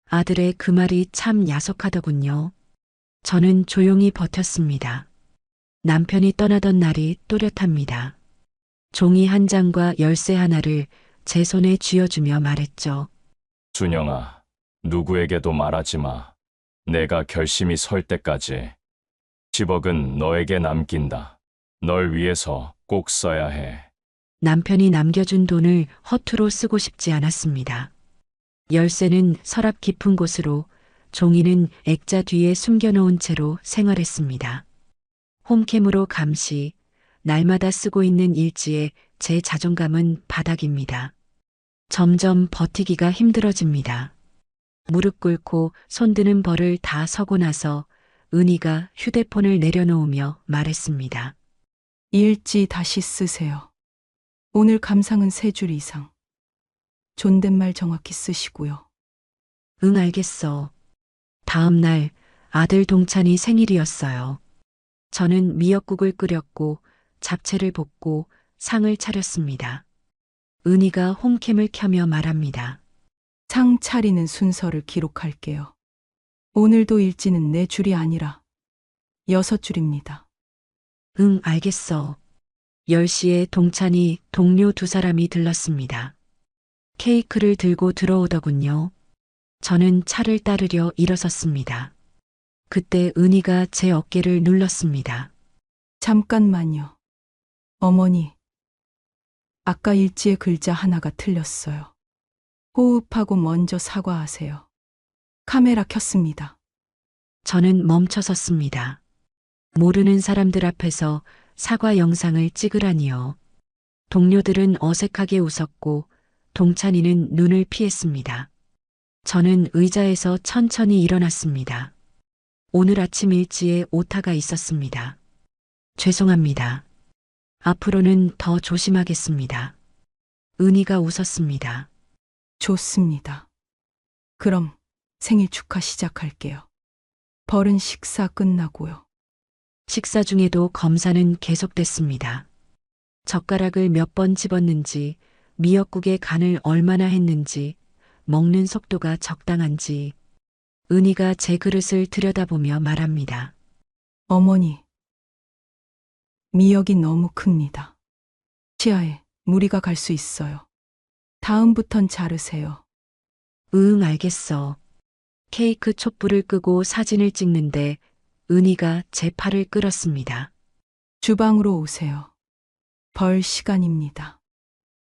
아들의 그 말이 참 야속하더군요. 저는 조용히 버텼습니다. 남편이 떠나던 날이 또렷합니다. 종이 한 장과 열쇠 하나를 제 손에 쥐어주며 말했죠. 준영아, 누구에게도 말하지 마. 내가 결심이 설 때까지 10억은 너에게 남긴다. 널 위해서 꼭 써야 해. 남편이 남겨준 돈을 허투루 쓰고 싶지 않았습니다. 열쇠는 서랍 깊은 곳으로, 종이는 액자 뒤에 숨겨놓은 채로 생활했습니다. 홈캠으로 감시, 날마다 쓰고 있는 일지에 제 자존감은 바닥입니다. 점점 버티기가 힘들어집니다. 무릎 꿇고 손드는 벌을 다 서고 나서 은희가 휴대폰을 내려놓으며 말했습니다. 일지 다시 쓰세요. 오늘 감상은 3줄 이상. 존댓말 정확히 쓰시고요. 응, 알겠어. 다음 날 아들 동찬이 생일이었어요. 저는 미역국을 끓였고 잡채를 볶고 상을 차렸습니다. 은희가 홈캠을 켜며 말합니다. 상 차리는 순서를 기록할게요. 오늘도 일지는 4줄이 아니라 6줄입니다. 응, 알겠어. 10시에 동찬이 동료 2사람이 들렀습니다. 케이크를 들고 들어오더군요. 저는 차를 따르려 일어섰습니다. 그때 은희가 제 어깨를 눌렀습니다. 잠깐만요. 어머니, 아까 일지의 글자 하나가 틀렸어요. 호흡하고 먼저 사과하세요. 카메라 켰습니다. 저는 멈춰섰습니다. 모르는 사람들 앞에서 사과 영상을 찍으라니요. 동료들은 어색하게 웃었고 동찬이는 눈을 피했습니다. 저는 의자에서 천천히 일어났습니다. 오늘 아침 일지에 오타가 있었습니다. 죄송합니다. 앞으로는 더 조심하겠습니다. 은희가 웃었습니다. 좋습니다. 그럼 생일 축하 시작할게요. 벌은 식사 끝나고요. 식사 중에도 검사는 계속됐습니다. 젓가락을 몇 번 집었는지, 미역국의 간을 얼마나 했는지, 먹는 속도가 적당한지. 은희가 제 그릇을 들여다보며 말합니다. 어머니, 미역이 너무 큽니다. 치아에 무리가 갈 수 있어요. 다음부턴 자르세요. 응, 알겠어. 케이크 촛불을 끄고 사진을 찍는데 은희가 제 팔을 끌었습니다. 주방으로 오세요. 벌 시간입니다.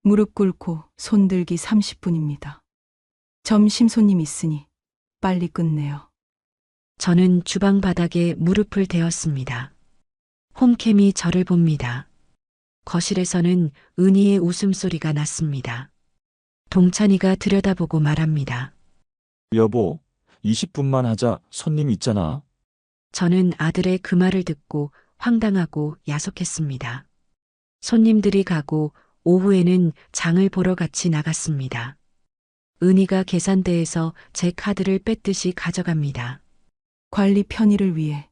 무릎 꿇고 손들기 30분입니다. 점심 손님 있으니 빨리 끝내요. 저는 주방 바닥에 무릎을 대었습니다. 홈캠이 저를 봅니다. 거실에서는 은희의 웃음소리가 났습니다. 동찬이가 들여다보고 말합니다. 여보, 20분만 하자. 손님 있잖아. 저는 아들의 그 말을 듣고 황당하고 야속했습니다. 손님들이 가고 오후에는 장을 보러 같이 나갔습니다. 은희가 계산대에서 제 카드를 뺐듯이 가져갑니다. 관리 편의를 위해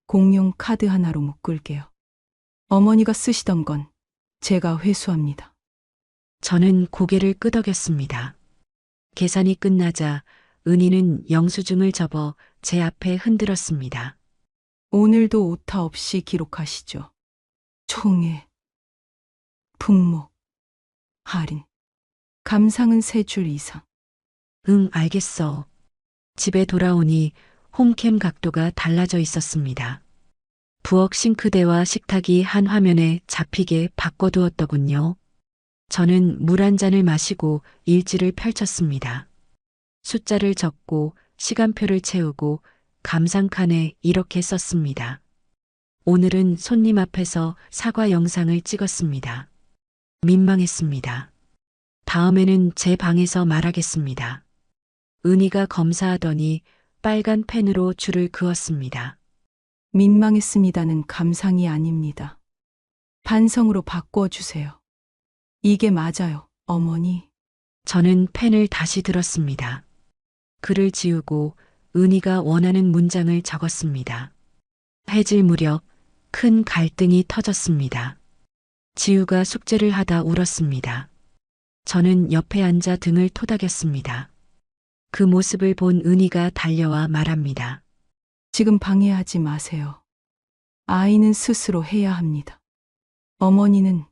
공용 카드 하나로 묶을게요. 어머니가 쓰시던 건 제가 회수합니다. 저는 고개를 끄덕였습니다. 계산이 끝나자 은희는 영수증을 접어 제 앞에 흔들었습니다. 오늘도 오타 없이 기록하시죠. 총회, 품목, 할인, 감상은 3줄 이상. 응, 알겠어. 집에 돌아오니 홈캠 각도가 달라져 있었습니다. 부엌 싱크대와 식탁이 한 화면에 잡히게 바꿔두었더군요. 저는 물 한 잔을 마시고 일지를 펼쳤습니다. 숫자를 적고 시간표를 채우고 감상칸에 이렇게 썼습니다. 오늘은 손님 앞에서 사과 영상을 찍었습니다. 민망했습니다. 다음에는 제 방에서 말하겠습니다. 은희가 검사하더니 빨간 펜으로 줄을 그었습니다. 민망했습니다는 감상이 아닙니다. 반성으로 바꿔주세요. 이게 맞아요, 어머니. 저는 펜을 다시 들었습니다. 글을 지우고 은희가 원하는 문장을 적었습니다. 해질 무렵 큰 갈등이 터졌습니다. 지우가 숙제를 하다 울었습니다. 저는 옆에 앉아 등을 토닥였습니다. 그 모습을 본 은희가 달려와 말합니다. 지금 방해하지 마세요. 아이는 스스로 해야 합니다. 어머니는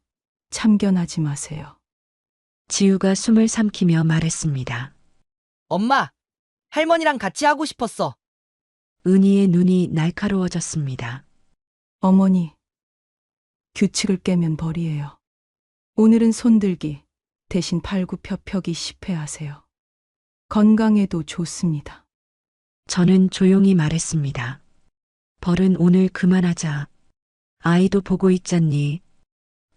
참견하지 마세요. 지우가 숨을 삼키며 말했습니다. 엄마, 할머니랑 같이 하고 싶었어. 은희의 눈이 날카로워졌습니다. 어머니, 규칙을 깨면 벌이에요. 오늘은 손들기 대신 팔굽혀펴기 10회 하세요. 건강에도 좋습니다. 저는 조용히 말했습니다. 벌은 오늘 그만하자. 아이도 보고 있잖니.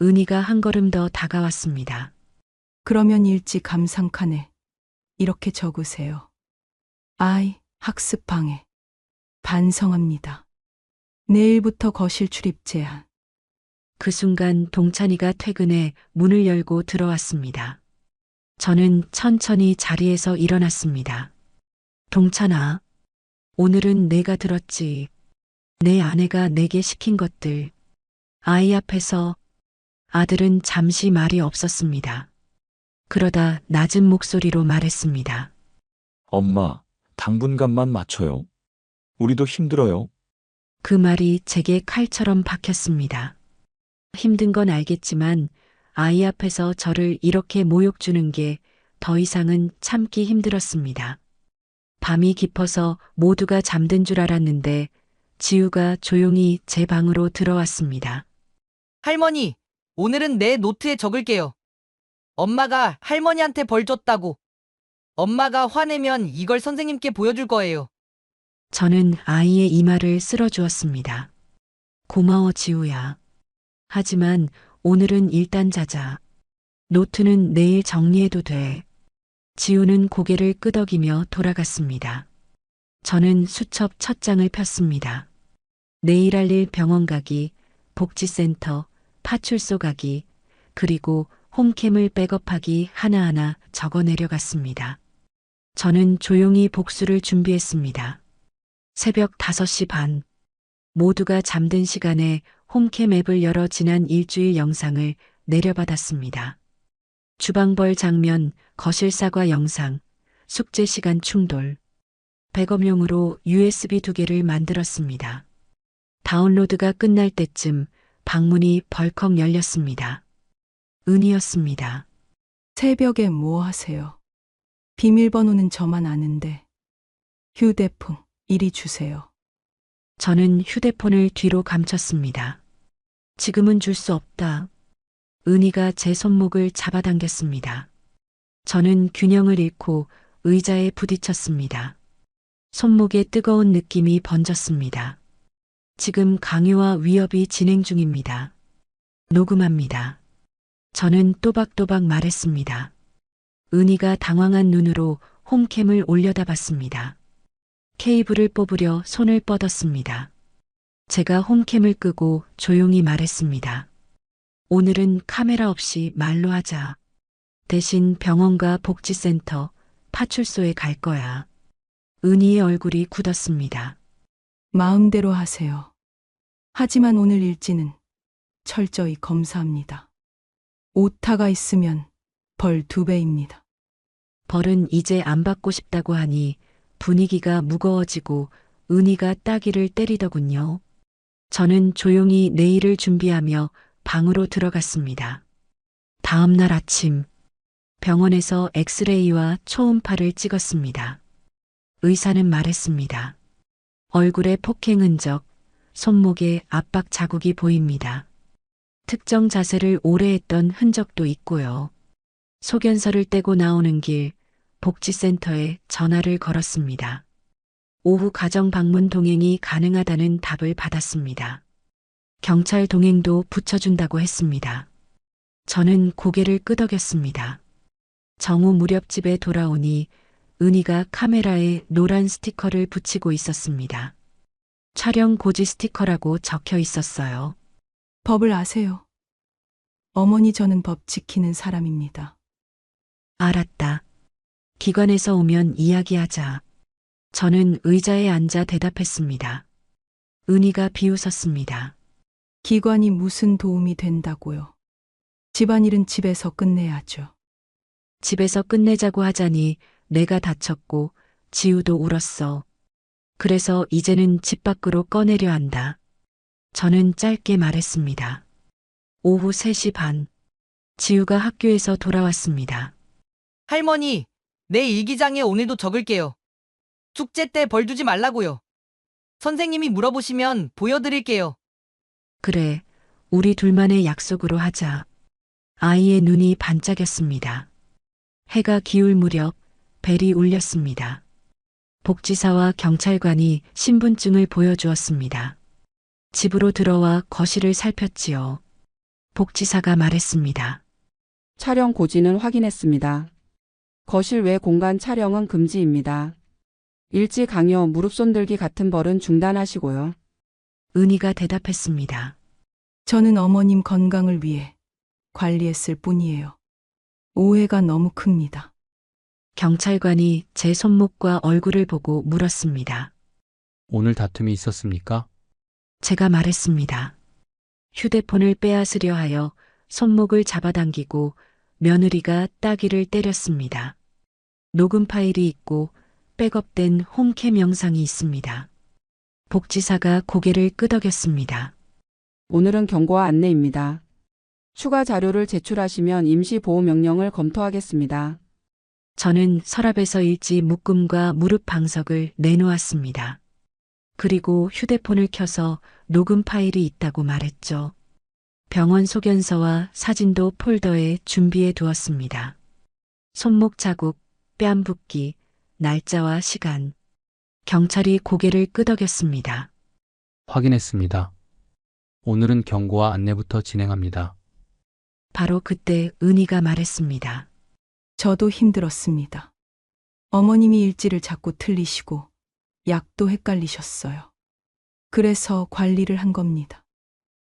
은희가 한 걸음 더 다가왔습니다. 그러면 일지 감상칸에 이렇게 적으세요. 아이 학습방해. 반성합니다. 내일부터 거실 출입 제한. 그 순간 동찬이가 퇴근해 문을 열고 들어왔습니다. 저는 천천히 자리에서 일어났습니다. 동찬아, 오늘은 내가 들었지. 내 아내가 내게 시킨 것들. 아이 앞에서. 아들은 잠시 말이 없었습니다. 그러다 낮은 목소리로 말했습니다. 엄마, 당분간만 맞춰요. 우리도 힘들어요. 그 말이 제게 칼처럼 박혔습니다. 힘든 건 알겠지만 아이 앞에서 저를 이렇게 모욕 주는 게 더 이상은 참기 힘들었습니다. 밤이 깊어서 모두가 잠든 줄 알았는데 지우가 조용히 제 방으로 들어왔습니다. 할머니, 오늘은 내 노트에 적을게요. 엄마가 할머니한테 벌 줬다고. 엄마가 화내면 이걸 선생님께 보여줄 거예요. 저는 아이의 이마를 쓸어주었습니다. 고마워, 지우야. 하지만 오늘은 일단 자자. 노트는 내일 정리해도 돼. 지우는 고개를 끄덕이며 돌아갔습니다. 저는 수첩 첫 장을 폈습니다. 내일 할 일 병원 가기, 복지센터, 파출소 가기, 그리고 홈캠을 백업하기 하나하나 적어 내려갔습니다. 저는 조용히 복수를 준비했습니다. 새벽 5시 반. 모두가 잠든 시간에 홈캠 앱을 열어 지난 일주일 영상을 내려받았습니다. 주방벌 장면, 거실 사과 영상, 숙제 시간 충돌. 백업용으로 USB 2개를 만들었습니다. 다운로드가 끝날 때쯤 방문이 벌컥 열렸습니다. 은희였습니다. 새벽에 뭐 하세요? 비밀번호는 저만 아는데. 휴대폰 이리 주세요. 저는 휴대폰을 뒤로 감췄습니다. 지금은 줄 수 없다. 은희가 제 손목을 잡아당겼습니다. 저는 균형을 잃고 의자에 부딪혔습니다. 손목에 뜨거운 느낌이 번졌습니다. 지금 강요와 위협이 진행 중입니다. 녹음합니다. 저는 또박또박 말했습니다. 은희가 당황한 눈으로 홈캠을 올려다봤습니다. 케이블을 뽑으려 손을 뻗었습니다. 제가 홈캠을 끄고 조용히 말했습니다. 오늘은 카메라 없이 말로 하자. 대신 병원과 복지센터, 파출소에 갈 거야. 은희의 얼굴이 굳었습니다. 마음대로 하세요. 하지만 오늘 일지는 철저히 검사합니다. 오타가 있으면 벌 2배입니다. 벌은 이제 안 받고 싶다고 하니 분위기가 무거워지고 은희가 따귀를 때리더군요. 저는 조용히 내일을 준비하며 방으로 들어갔습니다. 다음 날 아침 병원에서 엑스레이와 초음파를 찍었습니다. 의사는 말했습니다. 얼굴에 폭행 흔적, 손목에 압박 자국이 보입니다. 특정 자세를 오래 했던 흔적도 있고요. 소견서를 떼고 나오는 길 복지센터에 전화를 걸었습니다. 오후 가정 방문 동행이 가능하다는 답을 받았습니다. 경찰 동행도 붙여준다고 했습니다. 저는 고개를 끄덕였습니다. 정오 무렵 집에 돌아오니 은희가 카메라에 노란 스티커를 붙이고 있었습니다. 촬영 고지 스티커라고 적혀 있었어요. 법을 아세요? 어머니, 저는 법 지키는 사람입니다. 알았다. 기관에서 오면 이야기하자. 저는 의자에 앉아 대답했습니다. 은희가 비웃었습니다. 기관이 무슨 도움이 된다고요? 집안일은 집에서 끝내야죠. 집에서 끝내자고 하자니 내가 다쳤고 지우도 울었어. 그래서 이제는 집 밖으로 꺼내려 한다. 저는 짧게 말했습니다. 오후 3시 반. 지우가 학교에서 돌아왔습니다. 할머니, 내 일기장에 오늘도 적을게요. 숙제 때 벌 주지 말라고요. 선생님이 물어보시면 보여드릴게요. 그래, 우리 둘만의 약속으로 하자. 아이의 눈이 반짝였습니다. 해가 기울 무렵 벨이 울렸습니다. 복지사와 경찰관이 신분증을 보여주었습니다. 집으로 들어와 거실을 살폈지요. 복지사가 말했습니다. 촬영 고지는 확인했습니다. 거실 외 공간 촬영은 금지입니다. 일지 강요, 무릎 손들기 같은 벌은 중단하시고요. 은희가 대답했습니다. 저는 어머님 건강을 위해 관리했을 뿐이에요. 오해가 너무 큽니다. 경찰관이 제 손목과 얼굴을 보고 물었습니다. 오늘 다툼이 있었습니까? 제가 말했습니다. 휴대폰을 빼앗으려 하여 손목을 잡아당기고 며느리가 따귀를 때렸습니다. 녹음 파일이 있고 백업된 홈캠 영상이 있습니다. 복지사가 고개를 끄덕였습니다. 오늘은 경고와 안내입니다. 추가 자료를 제출하시면 임시보호명령을 검토하겠습니다. 저는 서랍에서 일지 묶음과 무릎 방석을 내놓았습니다. 그리고 휴대폰을 켜서 녹음 파일이 있다고 말했죠. 병원 소견서와 사진도 폴더에 준비해 두었습니다. 손목 자국, 뺨 붓기, 날짜와 시간. 경찰이 고개를 끄덕였습니다. 확인했습니다. 오늘은 경고와 안내부터 진행합니다. 바로 그때 은희가 말했습니다. 저도 힘들었습니다. 어머님이 일지를 자꾸 틀리시고 약도 헷갈리셨어요. 그래서 관리를 한 겁니다.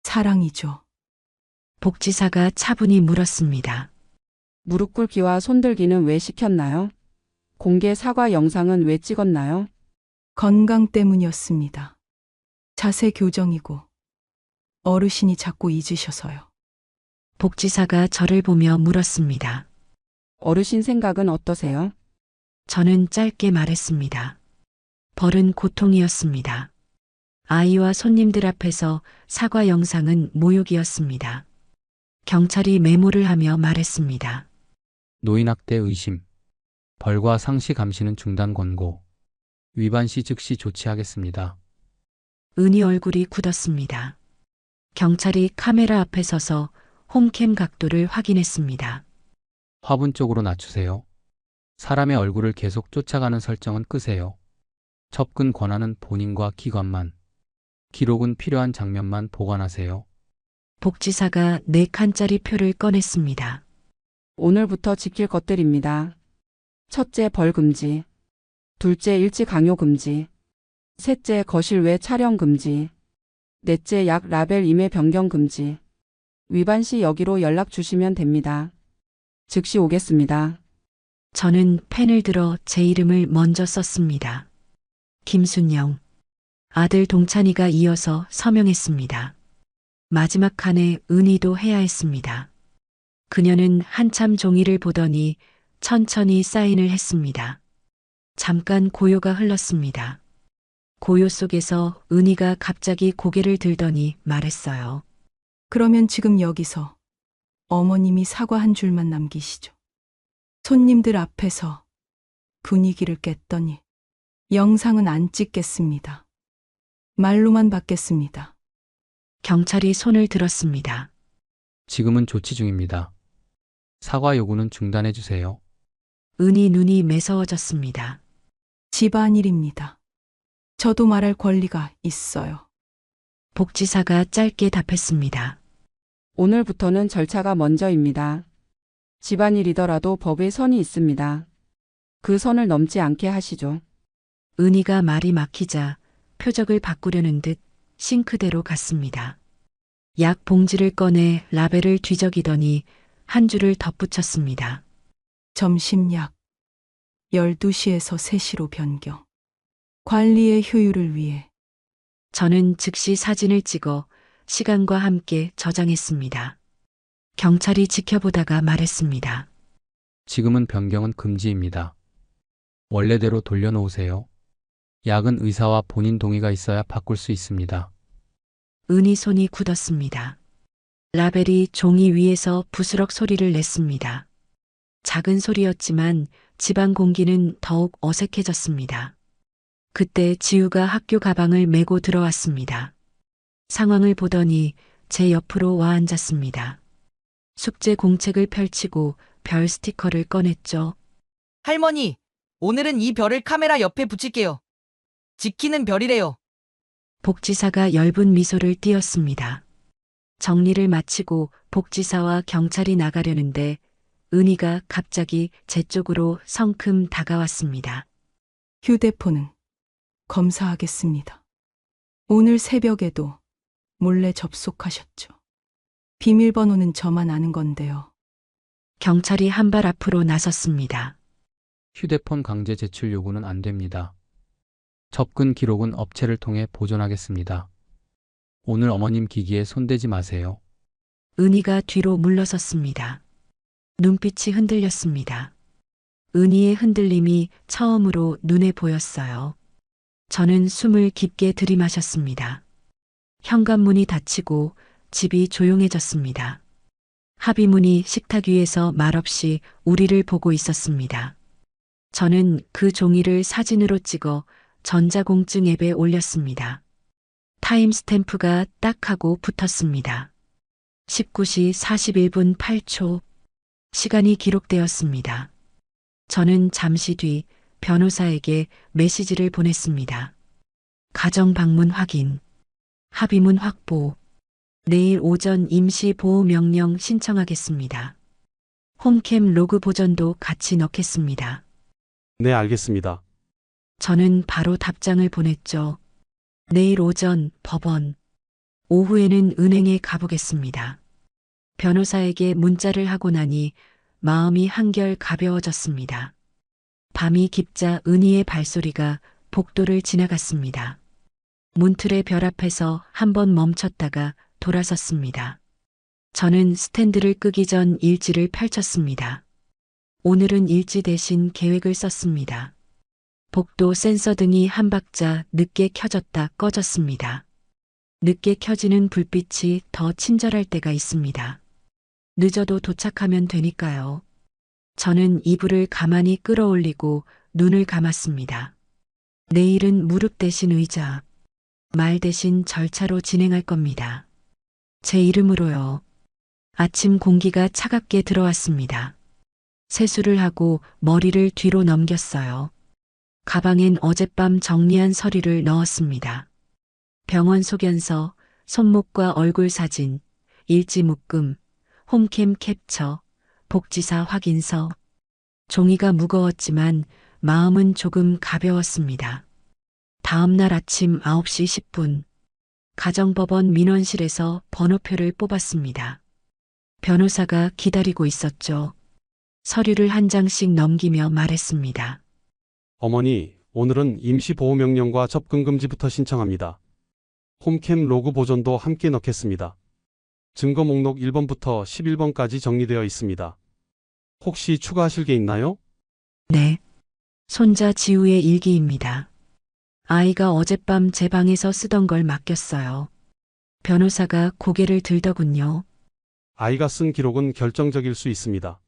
사랑이죠. 복지사가 차분히 물었습니다. 무릎 꿇기와 손들기는 왜 시켰나요? 공개 사과 영상은 왜 찍었나요? 건강 때문이었습니다. 자세 교정이고 어르신이 자꾸 잊으셔서요. 복지사가 저를 보며 물었습니다. 어르신 생각은 어떠세요? 저는 짧게 말했습니다. 벌은 고통이었습니다. 아이와 손님들 앞에서 사과 영상은 모욕이었습니다. 경찰이 메모를 하며 말했습니다. 노인학대 의심, 벌과 상시 감시는 중단 권고, 위반 시 즉시 조치하겠습니다. 은희 얼굴이 굳었습니다. 경찰이 카메라 앞에 서서 홈캠 각도를 확인했습니다. 화분 쪽으로 낮추세요. 사람의 얼굴을 계속 쫓아가는 설정은 끄세요. 접근 권한은 본인과 기관만, 기록은 필요한 장면만 보관하세요. 복지사가 4칸짜리 표를 꺼냈습니다. 오늘부터 지킬 것들입니다. 첫째, 벌 금지. 둘째, 일지 강요 금지. 셋째, 거실 외 촬영 금지. 넷째, 약 라벨 임의 변경 금지. 위반 시 여기로 연락 주시면 됩니다. 즉시 오겠습니다. 저는 펜을 들어 제 이름을 먼저 썼습니다. 김순영. 아들 동찬이가 이어서 서명했습니다. 마지막 칸에 은희도 해야 했습니다. 그녀는 한참 종이를 보더니 천천히 사인을 했습니다. 잠깐 고요가 흘렀습니다. 고요 속에서 은희가 갑자기 고개를 들더니 말했어요. 그러면 지금 여기서 어머님이 사과 한 줄만 남기시죠. 손님들 앞에서 분위기를 깼더니 영상은 안 찍겠습니다. 말로만 받겠습니다. 경찰이 손을 들었습니다. 지금은 조치 중입니다. 사과 요구는 중단해 주세요. 은희 눈이 매서워졌습니다. 집안일입니다. 저도 말할 권리가 있어요. 복지사가 짧게 답했습니다. 오늘부터는 절차가 먼저입니다. 집안일이더라도 법의 선이 있습니다. 그 선을 넘지 않게 하시죠. 은희가 말이 막히자 표적을 바꾸려는 듯 싱크대로 갔습니다. 약 봉지를 꺼내 라벨을 뒤적이더니 한 줄을 덧붙였습니다. 점심약 12시에서 3시로 변경. 관리의 효율을 위해. 저는 즉시 사진을 찍어 시간과 함께 저장했습니다. 경찰이 지켜보다가 말했습니다. 지금은 변경은 금지입니다. 원래대로 돌려놓으세요. 약은 의사와 본인 동의가 있어야 바꿀 수 있습니다. 은희 손이 굳었습니다. 라벨이 종이 위에서 부스럭 소리를 냈습니다. 작은 소리였지만 집안 공기는 더욱 어색해졌습니다. 그때 지우가 학교 가방을 메고 들어왔습니다. 상황을 보더니 제 옆으로 와 앉았습니다. 숙제 공책을 펼치고 별 스티커를 꺼냈죠. 할머니, 오늘은 이 별을 카메라 옆에 붙일게요. 지키는 별이래요. 복지사가 엷은 미소를 띄었습니다. 정리를 마치고 복지사와 경찰이 나가려는데 은희가 갑자기 제 쪽으로 성큼 다가왔습니다. 휴대폰은 검사하겠습니다. 오늘 새벽에도 몰래 접속하셨죠. 비밀번호는 저만 아는 건데요. 경찰이 한 발 앞으로 나섰습니다. 휴대폰 강제 제출 요구는 안 됩니다. 접근 기록은 업체를 통해 보존하겠습니다. 오늘 어머님 기기에 손대지 마세요. 은희가 뒤로 물러섰습니다. 눈빛이 흔들렸습니다. 은희의 흔들림이 처음으로 눈에 보였어요. 저는 숨을 깊게 들이마셨습니다. 현관문이 닫히고 집이 조용해졌습니다. 합의문이 식탁 위에서 말없이 우리를 보고 있었습니다. 저는 그 종이를 사진으로 찍어 전자공증 앱에 올렸습니다. 타임스탬프가 딱 하고 붙었습니다. 19시 41분 8초. 시간이 기록되었습니다. 저는 잠시 뒤 변호사에게 메시지를 보냈습니다. 가정 방문 확인. 합의문 확보. 내일 오전 임시 보호 명령 신청하겠습니다. 홈캠 로그 보전도 같이 넣겠습니다. 네, 알겠습니다. 저는 바로 답장을 보냈죠. 내일 오전 법원, 오후에는 은행에 가보겠습니다. 변호사에게 문자를 하고 나니 마음이 한결 가벼워졌습니다. 밤이 깊자 은희의 발소리가 복도를 지나갔습니다. 문틀의 별 앞에서 한번 멈췄다가 돌아섰습니다. 저는 스탠드를 끄기 전 일지를 펼쳤습니다. 오늘은 일지 대신 계획을 썼습니다. 복도 센서 등이 한 박자 늦게 켜졌다 꺼졌습니다. 늦게 켜지는 불빛이 더 친절할 때가 있습니다. 늦어도 도착하면 되니까요. 저는 이불을 가만히 끌어올리고 눈을 감았습니다. 내일은 무릎 대신 의자, 말 대신 절차로 진행할 겁니다. 제 이름으로요. 아침 공기가 차갑게 들어왔습니다. 세수를 하고 머리를 뒤로 넘겼어요. 가방엔 어젯밤 정리한 서류를 넣었습니다. 병원 소견서, 손목과 얼굴 사진, 일지 묶음, 홈캠 캡처, 복지사 확인서. 종이가 무거웠지만 마음은 조금 가벼웠습니다. 다음 날 아침 9시 10분, 가정법원 민원실에서 번호표를 뽑았습니다. 변호사가 기다리고 있었죠. 서류를 한 장씩 넘기며 말했습니다. 어머니, 오늘은 임시보호명령과 접근금지부터 신청합니다. 홈캠 로그 보존도 함께 넣겠습니다. 증거 목록 1번부터 11번까지 정리되어 있습니다. 혹시 추가하실 게 있나요? 네. 손자 지우의 일기입니다. 아이가 어젯밤 제 방에서 쓰던 걸 맡겼어요. 변호사가 고개를 들더군요. 아이가 쓴 기록은 결정적일 수 있습니다.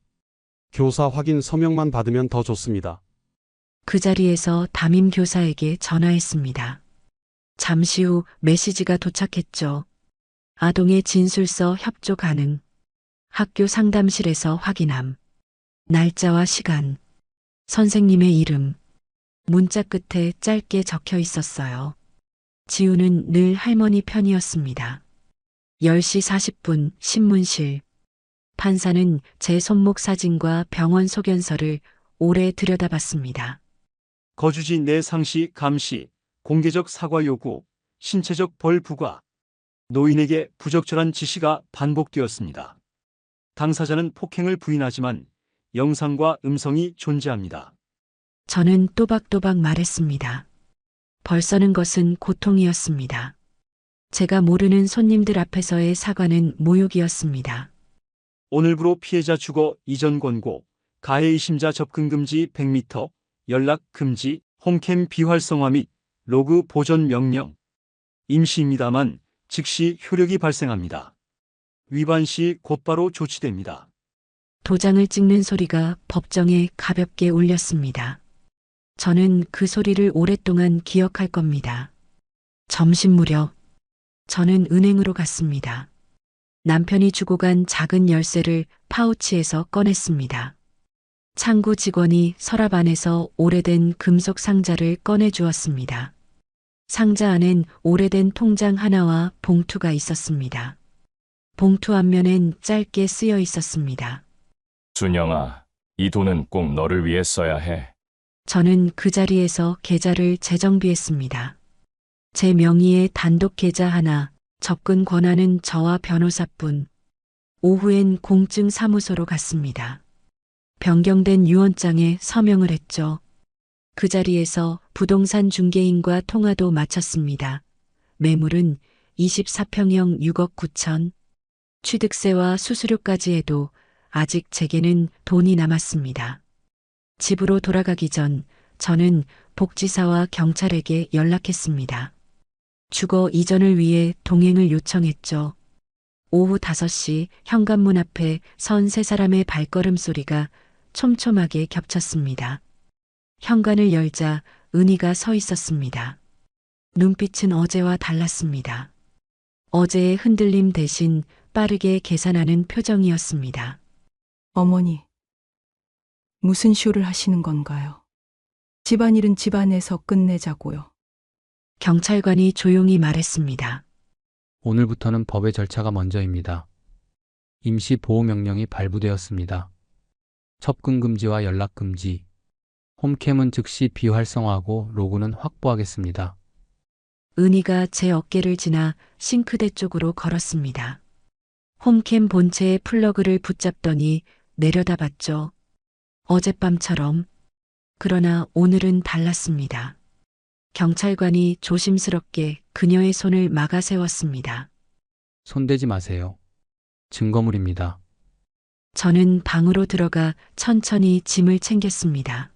교사 확인 서명만 받으면 더 좋습니다. 그 자리에서 담임 교사에게 전화했습니다. 잠시 후 메시지가 도착했죠. 아동의 진술서 협조 가능. 학교 상담실에서 확인함. 날짜와 시간. 선생님의 이름. 문자 끝에 짧게 적혀 있었어요. 지우는 늘 할머니 편이었습니다. 10시 40분 신문실. 판사는 제 손목 사진과 병원 소견서를 오래 들여다봤습니다. 거주지 내 상시 감시, 공개적 사과 요구, 신체적 벌 부과, 노인에게 부적절한 지시가 반복되었습니다. 당사자는 폭행을 부인하지만 영상과 음성이 존재합니다. 저는 또박또박 말했습니다. 벌써는 것은 고통이었습니다. 제가 모르는 손님들 앞에서의 사과는 모욕이었습니다. 오늘부로 피해자 주거 이전 권고, 가해 의심자 접근 금지 100m, 연락 금지, 홈캠 비활성화 및 로그 보존 명령. 임시입니다만 즉시 효력이 발생합니다. 위반 시 곧바로 조치됩니다. 도장을 찍는 소리가 법정에 가볍게 울렸습니다. 저는 그 소리를 오랫동안 기억할 겁니다. 점심 무렵, 저는 은행으로 갔습니다. 남편이 주고 간 작은 열쇠를 파우치에서 꺼냈습니다. 창구 직원이 서랍 안에서 오래된 금속 상자를 꺼내 주었습니다. 상자 안엔 오래된 통장 하나와 봉투가 있었습니다. 봉투 앞면엔 짧게 쓰여 있었습니다. 준영아, 이 돈은 꼭 너를 위해 써야 해. 저는 그 자리에서 계좌를 재정비했습니다. 제 명의의 단독 계좌 하나, 접근 권한은 저와 변호사뿐. 오후엔 공증 사무소로 갔습니다. 변경된 유언장에 서명을 했죠. 그 자리에서 부동산 중개인과 통화도 마쳤습니다. 매물은 24평형 6억 9천. 취득세와 수수료까지 해도 아직 제게는 돈이 남았습니다. 집으로 돌아가기 전 저는 복지사와 경찰에게 연락했습니다. 주거 이전을 위해 동행을 요청했죠. 오후 5시 현관문 앞에 선 세 사람의 발걸음 소리가 촘촘하게 겹쳤습니다. 현관을 열자 은희가 서 있었습니다. 눈빛은 어제와 달랐습니다. 어제의 흔들림 대신 빠르게 계산하는 표정이었습니다. 어머니, 무슨 쇼를 하시는 건가요? 집안일은 집안에서 끝내자고요. 경찰관이 조용히 말했습니다. 오늘부터는 법의 절차가 먼저입니다. 임시 보호 명령이 발부되었습니다. 접근 금지와 연락 금지. 홈캠은 즉시 비활성화하고 로그는 확보하겠습니다. 은희가 제 어깨를 지나 싱크대 쪽으로 걸었습니다. 홈캠 본체의 플러그를 붙잡더니 내려다봤죠. 어젯밤처럼. 그러나 오늘은 달랐습니다. 경찰관이 조심스럽게 그녀의 손을 막아 세웠습니다. 손대지 마세요. 증거물입니다. 저는 방으로 들어가 천천히 짐을 챙겼습니다.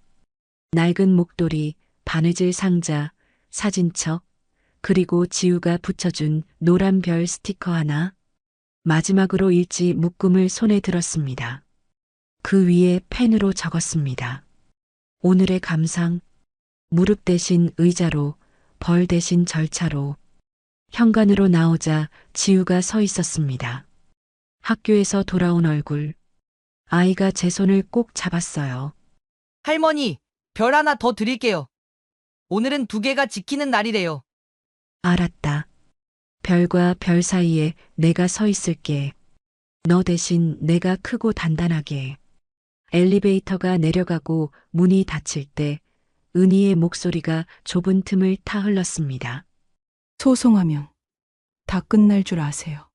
낡은 목도리, 바느질 상자, 사진첩, 그리고 지우가 붙여준 노란 별 스티커 하나. 마지막으로 일지 묶음을 손에 들었습니다. 그 위에 펜으로 적었습니다. 오늘의 감상, 무릎 대신 의자로, 벌 대신 절차로. 현관으로 나오자 지우가 서 있었습니다. 학교에서 돌아온 얼굴. 아이가 제 손을 꼭 잡았어요. 할머니, 별 하나 더 드릴게요. 오늘은 2개가 지키는 날이래요. 알았다. 별과 별 사이에 내가 서 있을게. 너 대신 내가 크고 단단하게. 엘리베이터가 내려가고 문이 닫힐 때 은희의 목소리가 좁은 틈을 타 흘렀습니다. 소송하면 다 끝날 줄 아세요.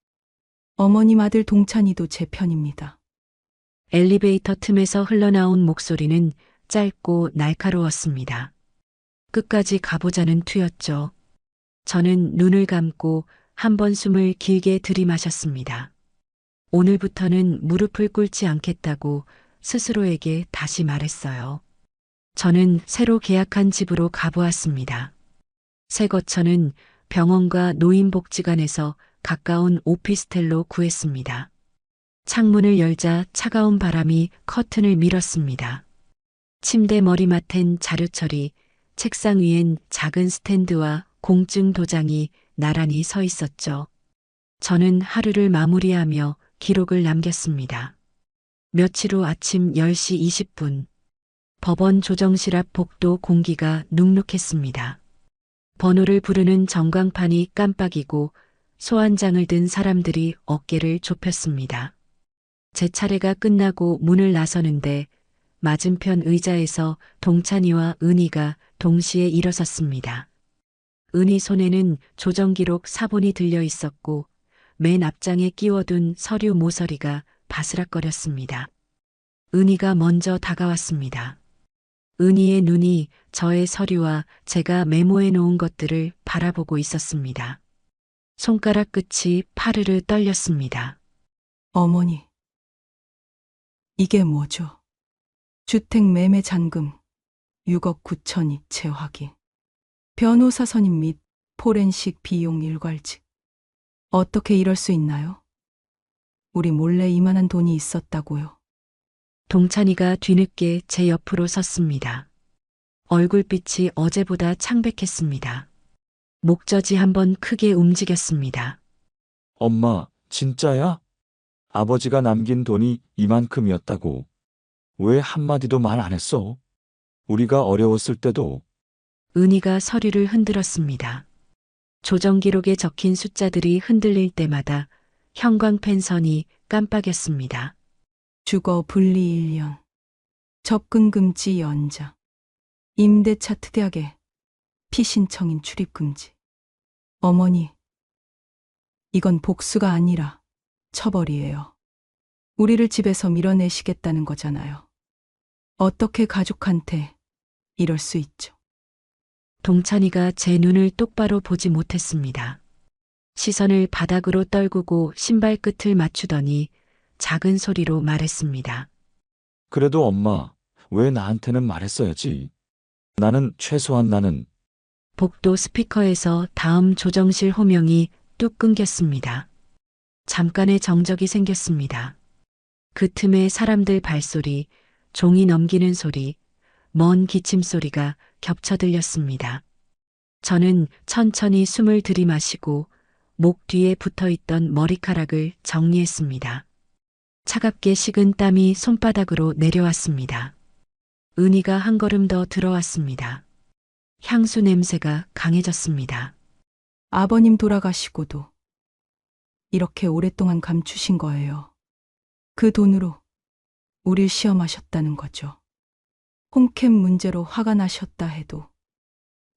어머님 아들 동찬이도 제 편입니다. 엘리베이터 틈에서 흘러나온 목소리는 짧고 날카로웠습니다. 끝까지 가보자는 투였죠. 저는 눈을 감고 한 번 숨을 길게 들이마셨습니다. 오늘부터는 무릎을 꿇지 않겠다고 스스로에게 다시 말했어요. 저는 새로 계약한 집으로 가보았습니다. 새 거처는 병원과 노인복지관에서 가까운 오피스텔로 구했습니다. 창문을 열자 차가운 바람이 커튼을 밀었습니다. 침대 머리맡엔 자료처리, 책상 위엔 작은 스탠드와 공증 도장이 나란히 서 있었죠. 저는 하루를 마무리하며 기록을 남겼습니다. 며칠 후 아침 10시 20분. 법원 조정실 앞 복도 공기가 눅눅했습니다. 번호를 부르는 전광판이 깜빡이고 소환장을 든 사람들이 어깨를 좁혔습니다. 제 차례가 끝나고 문을 나서는데 맞은편 의자에서 동찬이와 은희가 동시에 일어섰습니다. 은희 손에는 조정기록 사본이 들려 있었고 맨 앞장에 끼워둔 서류 모서리가 바스락거렸습니다. 은희가 먼저 다가왔습니다. 은희의 눈이 저의 서류와 제가 메모해 놓은 것들을 바라보고 있었습니다. 손가락 끝이 파르르 떨렸습니다. 어머니, 이게 뭐죠? 주택 매매 잔금 6억 9천 이체 확인. 변호사 선임 및 포렌식 비용 일괄직. 어떻게 이럴 수 있나요? 우리 몰래 이만한 돈이 있었다고요. 동찬이가 뒤늦게 제 옆으로 섰습니다. 얼굴빛이 어제보다 창백했습니다. 목젖이 한번 크게 움직였습니다. 엄마, 진짜야? 아버지가 남긴 돈이 이만큼이었다고. 왜 한마디도 말 안 했어? 우리가 어려웠을 때도. 은희가 서류를 흔들었습니다. 조정 기록에 적힌 숫자들이 흔들릴 때마다 형광펜 선이 깜빡였습니다. 주거 분리 1년. 접근 금지 연장. 임대차 특약에 피신청인 출입 금지. 어머니, 이건 복수가 아니라 처벌이에요. 우리를 집에서 밀어내시겠다는 거잖아요. 어떻게 가족한테 이럴 수 있죠? 동찬이가 제 눈을 똑바로 보지 못했습니다. 시선을 바닥으로 떨구고 신발 끝을 맞추더니 작은 소리로 말했습니다. 그래도 엄마, 왜 나한테는 말했어야지? 나는 복도 스피커에서 다음 조정실 호명이 뚝 끊겼습니다. 잠깐의 정적이 생겼습니다. 그 틈에 사람들 발소리, 종이 넘기는 소리, 먼 기침 소리가 겹쳐 들렸습니다. 저는 천천히 숨을 들이마시고 목 뒤에 붙어있던 머리카락을 정리했습니다. 차갑게 식은 땀이 손바닥으로 내려왔습니다. 은희가 한 걸음 더 들어왔습니다. 향수 냄새가 강해졌습니다. 아버님 돌아가시고도 이렇게 오랫동안 감추신 거예요. 그 돈으로 우릴 시험하셨다는 거죠. 홈캠 문제로 화가 나셨다 해도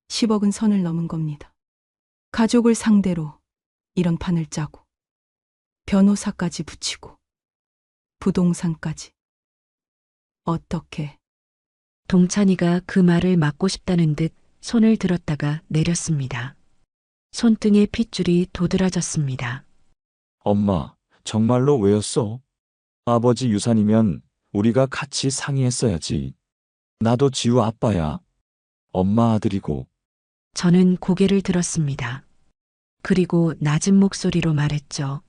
10억은 선을 넘은 겁니다. 가족을 상대로 이런 판을 짜고 변호사까지 붙이고 부동산까지. 어떻게? 동찬이가 그 말을 막고 싶다는 듯 손을 들었다가 내렸습니다. 손등에 핏줄이 도드라졌습니다. 엄마, 정말로 왜였어? 아버지 유산이면 우리가 같이 상의했어야지. 나도 지우 아빠야. 엄마 아들이고. 저는 고개를 들었습니다. 그리고 낮은 목소리로 말했죠.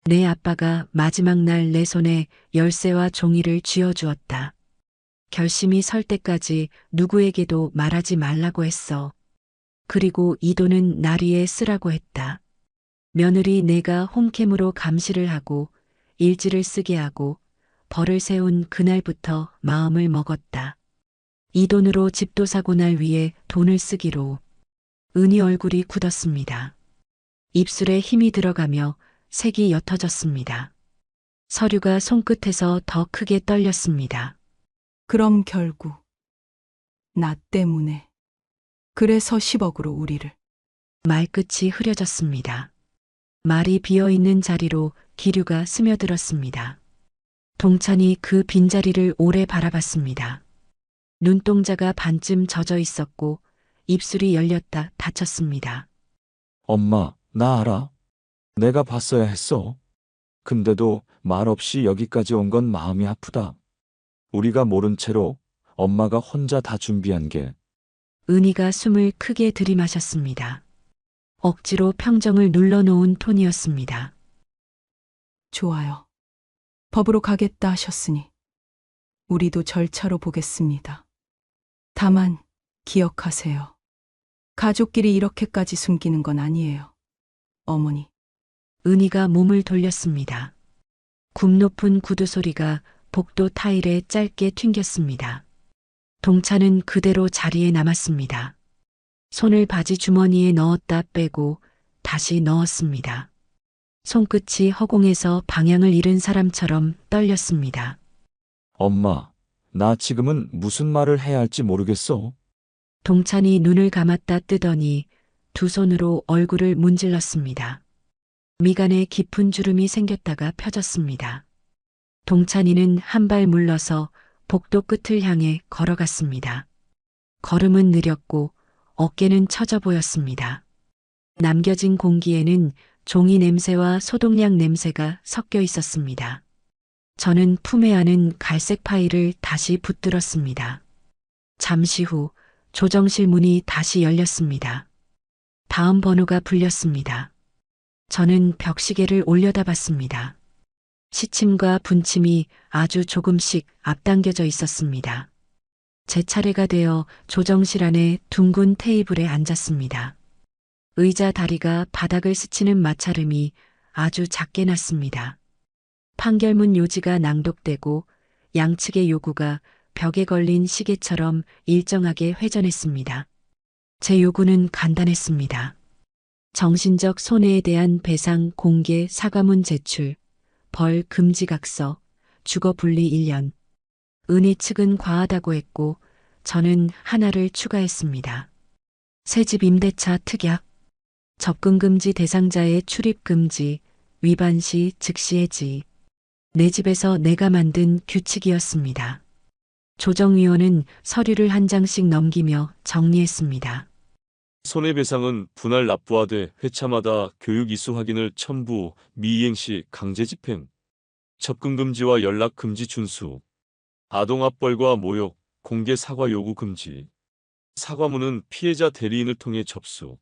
내 아빠가 마지막 날 내 손에 열쇠와 종이를 쥐어주었다. 결심이 설 때까지 누구에게도 말하지 말라고 했어. 그리고 이 돈은 날 위해 쓰라고 했다. 며느리 내가 홈캠으로 감시를 하고 일지를 쓰게 하고 벌을 세운 그날부터 마음을 먹었다. 이 돈으로 집도 사고 날 위해 돈을 쓰기로. 은희 얼굴이 굳었습니다. 입술에 힘이 들어가며 색이 옅어졌습니다. 서류가 손끝에서 더 크게 떨렸습니다. 그럼 결국 나 때문에. 그래서 10억으로 우리를. 말끝이 흐려졌습니다. 말이 비어있는 자리로 기류가 스며들었습니다. 동찬이 그 빈자리를 오래 바라봤습니다. 눈동자가 반쯤 젖어 있었고 입술이 열렸다 닫혔습니다. 엄마, 나 알아. 내가 봤어야 했어. 근데도 말 없이 여기까지 온 건 마음이 아프다. 우리가 모른 채로 엄마가 혼자 다 준비한 게. 은희가 숨을 크게 들이마셨습니다. 억지로 평정을 눌러놓은 톤이었습니다. 좋아요. 법으로 가겠다 하셨으니 우리도 절차로 보겠습니다. 다만 기억하세요. 가족끼리 이렇게까지 숨기는 건 아니에요. 어머니. 은희가 몸을 돌렸습니다. 굽 높은 구두 소리가 복도 타일에 짧게 튕겼습니다. 동찬은 그대로 자리에 남았습니다. 손을 바지 주머니에 넣었다 빼고 다시 넣었습니다. 손끝이 허공에서 방향을 잃은 사람처럼 떨렸습니다. 엄마, 나 지금은 무슨 말을 해야 할지 모르겠어. 동찬이 눈을 감았다 뜨더니 두 손으로 얼굴을 문질렀습니다. 미간에 깊은 주름이 생겼다가 펴졌습니다. 동찬이는 한 발 물러서 복도 끝을 향해 걸어갔습니다. 걸음은 느렸고 어깨는 처져 보였습니다. 남겨진 공기에는 종이 냄새와 소독약 냄새가 섞여 있었습니다. 저는 품에 안은 갈색 파일을 다시 붙들었습니다. 잠시 후 조정실 문이 다시 열렸습니다. 다음 번호가 불렸습니다. 저는 벽시계를 올려다봤습니다. 시침과 분침이 아주 조금씩 앞당겨져 있었습니다. 제 차례가 되어 조정실 안에 둥근 테이블에 앉았습니다. 의자 다리가 바닥을 스치는 마찰음이 아주 작게 났습니다. 판결문 요지가 낭독되고 양측의 요구가 벽에 걸린 시계처럼 일정하게 회전했습니다. 제 요구는 간단했습니다. 정신적 손해에 대한 배상 공개 사과문 제출, 벌 금지 각서, 주거 분리 1년. 은희 측은 과하다고 했고 저는 하나를 추가했습니다. 새집 임대차 특약, 접근 금지 대상자의 출입 금지, 위반 시 즉시 해지. 내 집에서 내가 만든 규칙이었습니다. 조정위원은 서류를 한 장씩 넘기며 정리했습니다. 손해배상은 분할 납부하되 회차마다 교육 이수 확인을 첨부, 미이행 시 강제 집행, 접근 금지와 연락 금지 준수, 아동 압벌과 모욕, 공개 사과 요구 금지, 사과문은 피해자 대리인을 통해 접수,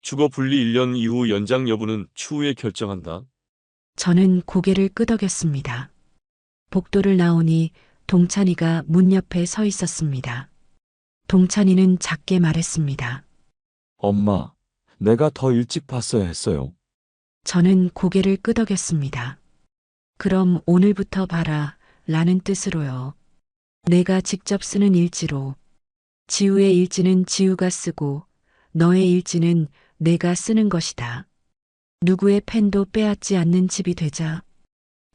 주거 분리 1년 이후 연장 여부는 추후에 결정한다. 저는 고개를 끄덕였습니다. 복도를 나오니 동찬이가 문 옆에 서 있었습니다. 동찬이는 작게 말했습니다. 엄마, 내가 더 일찍 봤어야 했어요. 저는 고개를 끄덕였습니다. 그럼 오늘부터 봐라 라는 뜻으로요. 내가 직접 쓰는 일지로. 지우의 일지는 지우가 쓰고 너의 일지는 내가 쓰는 것이다. 누구의 펜도 빼앗지 않는 집이 되자.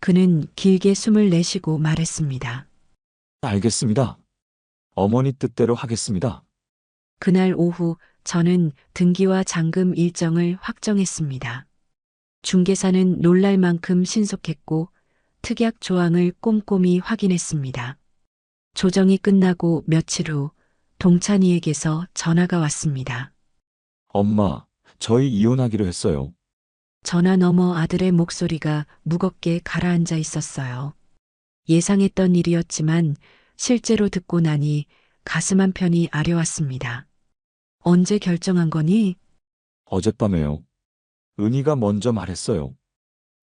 그는 길게 숨을 내쉬고 말했습니다. 알겠습니다. 어머니 뜻대로 하겠습니다. 그날 오후 저는 등기와 잔금 일정을 확정했습니다. 중개사는 놀랄 만큼 신속했고 특약 조항을 꼼꼼히 확인했습니다. 조정이 끝나고 며칠 후 동찬이에게서 전화가 왔습니다. 엄마, 저희 이혼하기로 했어요. 전화 너머 아들의 목소리가 무겁게 가라앉아 있었어요. 예상했던 일이었지만 실제로 듣고 나니 가슴 한편이 아려왔습니다. 언제 결정한 거니? 어젯밤에요. 은희가 먼저 말했어요.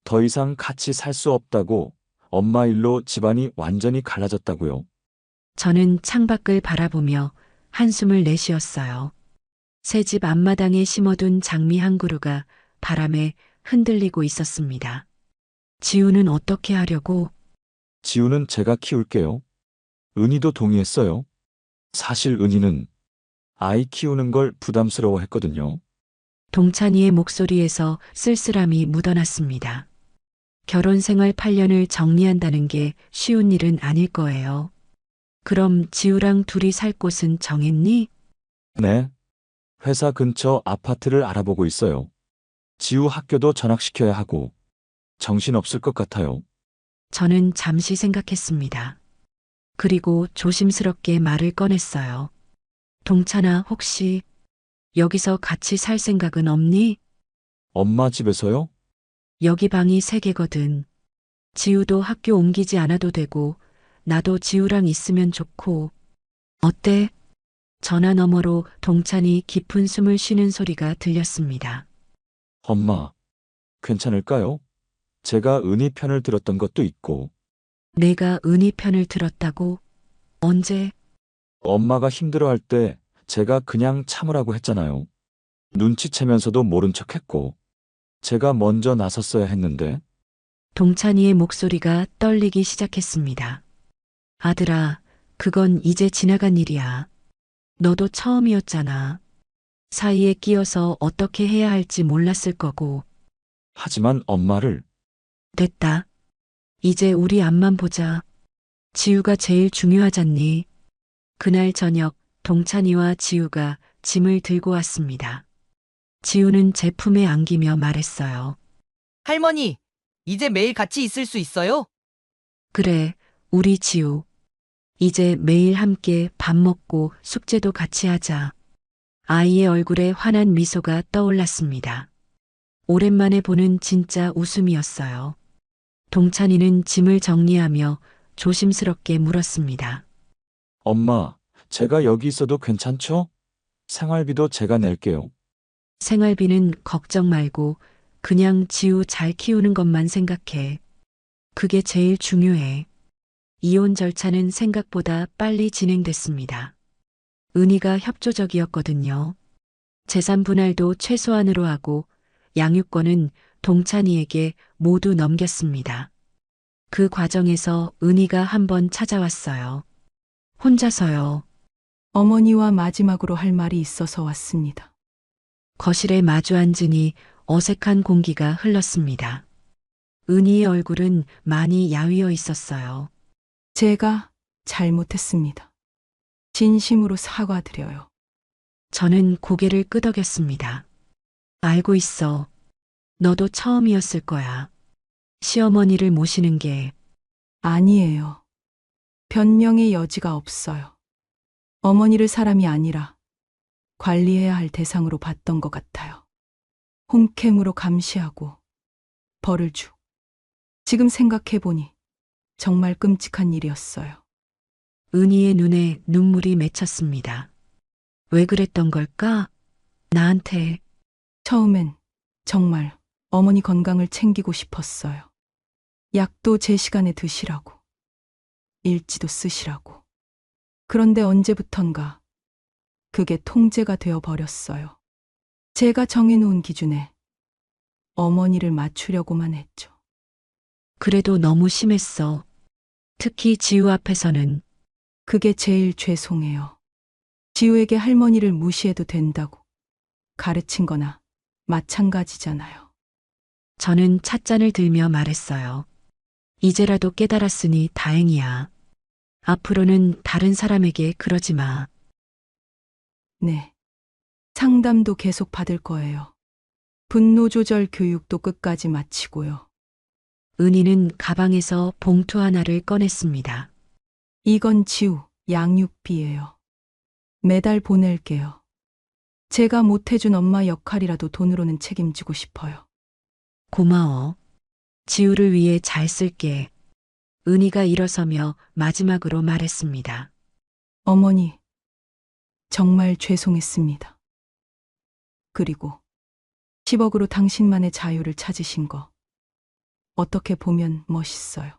더 이상 같이 살 수 없다고, 엄마 일로 집안이 완전히 갈라졌다고요. 저는 창밖을 바라보며 한숨을 내쉬었어요. 새 집 앞마당에 심어둔 장미 한 그루가 바람에 흔들리고 있었습니다. 지우는 어떻게 하려고? 지우는 제가 키울게요. 은희도 동의했어요. 사실 은희는 아이 키우는 걸 부담스러워 했거든요. 동찬이의 목소리에서 쓸쓸함이 묻어났습니다. 결혼 생활 8년을 정리한다는 게 쉬운 일은 아닐 거예요. 그럼 지우랑 둘이 살 곳은 정했니? 네. 회사 근처 아파트를 알아보고 있어요. 지우 학교도 전학시켜야 하고 정신없을 것 같아요. 저는 잠시 생각했습니다. 그리고 조심스럽게 말을 꺼냈어요. 동찬아, 혹시 여기서 같이 살 생각은 없니? 엄마 집에서요? 여기 방이 3개거든. 지우도 학교 옮기지 않아도 되고 나도 지우랑 있으면 좋고. 어때? 전화 너머로 동찬이 깊은 숨을 쉬는 소리가 들렸습니다. 엄마, 괜찮을까요? 제가 은희 편을 들었던 것도 있고. 내가 은희 편을 들었다고? 언제? 엄마가 힘들어할 때 제가 그냥 참으라고 했잖아요. 눈치채면서도 모른 척했고. 제가 먼저 나섰어야 했는데. 동찬이의 목소리가 떨리기 시작했습니다. 아들아, 그건 이제 지나간 일이야. 너도 처음이었잖아. 사이에 끼어서 어떻게 해야 할지 몰랐을 거고. 하지만 엄마를. 됐다. 이제 우리 앞만 보자. 지우가 제일 중요하잖니. 그날 저녁 동찬이와 지우가 짐을 들고 왔습니다. 지우는 제 품에 안기며 말했어요. 할머니, 이제 매일 같이 있을 수 있어요? 그래, 우리 지우. 이제 매일 함께 밥 먹고 숙제도 같이 하자. 아이의 얼굴에 환한 미소가 떠올랐습니다. 오랜만에 보는 진짜 웃음이었어요. 동찬이는 짐을 정리하며 조심스럽게 물었습니다. 엄마, 제가 여기 있어도 괜찮죠? 생활비도 제가 낼게요. 생활비는 걱정 말고 그냥 지우 잘 키우는 것만 생각해. 그게 제일 중요해. 이혼 절차는 생각보다 빨리 진행됐습니다. 은희가 협조적이었거든요. 재산 분할도 최소한으로 하고 양육권은 동찬이에게 모두 넘겼습니다. 그 과정에서 은희가 한번 찾아왔어요. 혼자서요. 어머니와 마지막으로 할 말이 있어서 왔습니다. 거실에 마주 앉으니 어색한 공기가 흘렀습니다. 은희의 얼굴은 많이 야위어 있었어요. 제가 잘못했습니다. 진심으로 사과드려요. 저는 고개를 끄덕였습니다. 알고 있어. 너도 처음이었을 거야. 시어머니를 모시는 게. 아니에요. 변명의 여지가 없어요. 어머니를 사람이 아니라 관리해야 할 대상으로 봤던 것 같아요. 홈캠으로 감시하고 벌을 주. 지금 생각해보니 정말 끔찍한 일이었어요. 은희의 눈에 눈물이 맺혔습니다. 왜 그랬던 걸까? 나한테. 처음엔 정말 어머니 건강을 챙기고 싶었어요. 약도 제 시간에 드시라고. 일지도 쓰시라고. 그런데 언제부턴가 그게 통제가 되어 버렸어요. 제가 정해놓은 기준에 어머니를 맞추려고만 했죠. 그래도 너무 심했어. 특히 지우 앞에서는. 그게 제일 죄송해요. 지우에게 할머니를 무시해도 된다고 가르친 거나 마찬가지잖아요. 저는 찻잔을 들며 말했어요. 이제라도 깨달았으니 다행이야. 앞으로는 다른 사람에게 그러지 마. 네. 상담도 계속 받을 거예요. 분노 조절 교육도 끝까지 마치고요. 은희는 가방에서 봉투 하나를 꺼냈습니다. 이건 지우 양육비예요. 매달 보낼게요. 제가 못해준 엄마 역할이라도 돈으로는 책임지고 싶어요. 고마워. 지우를 위해 잘 쓸게. 은희가 일어서며 마지막으로 말했습니다. 어머니, 정말 죄송했습니다. 그리고 10억으로 당신만의 자유를 찾으신 거 어떻게 보면 멋있어요.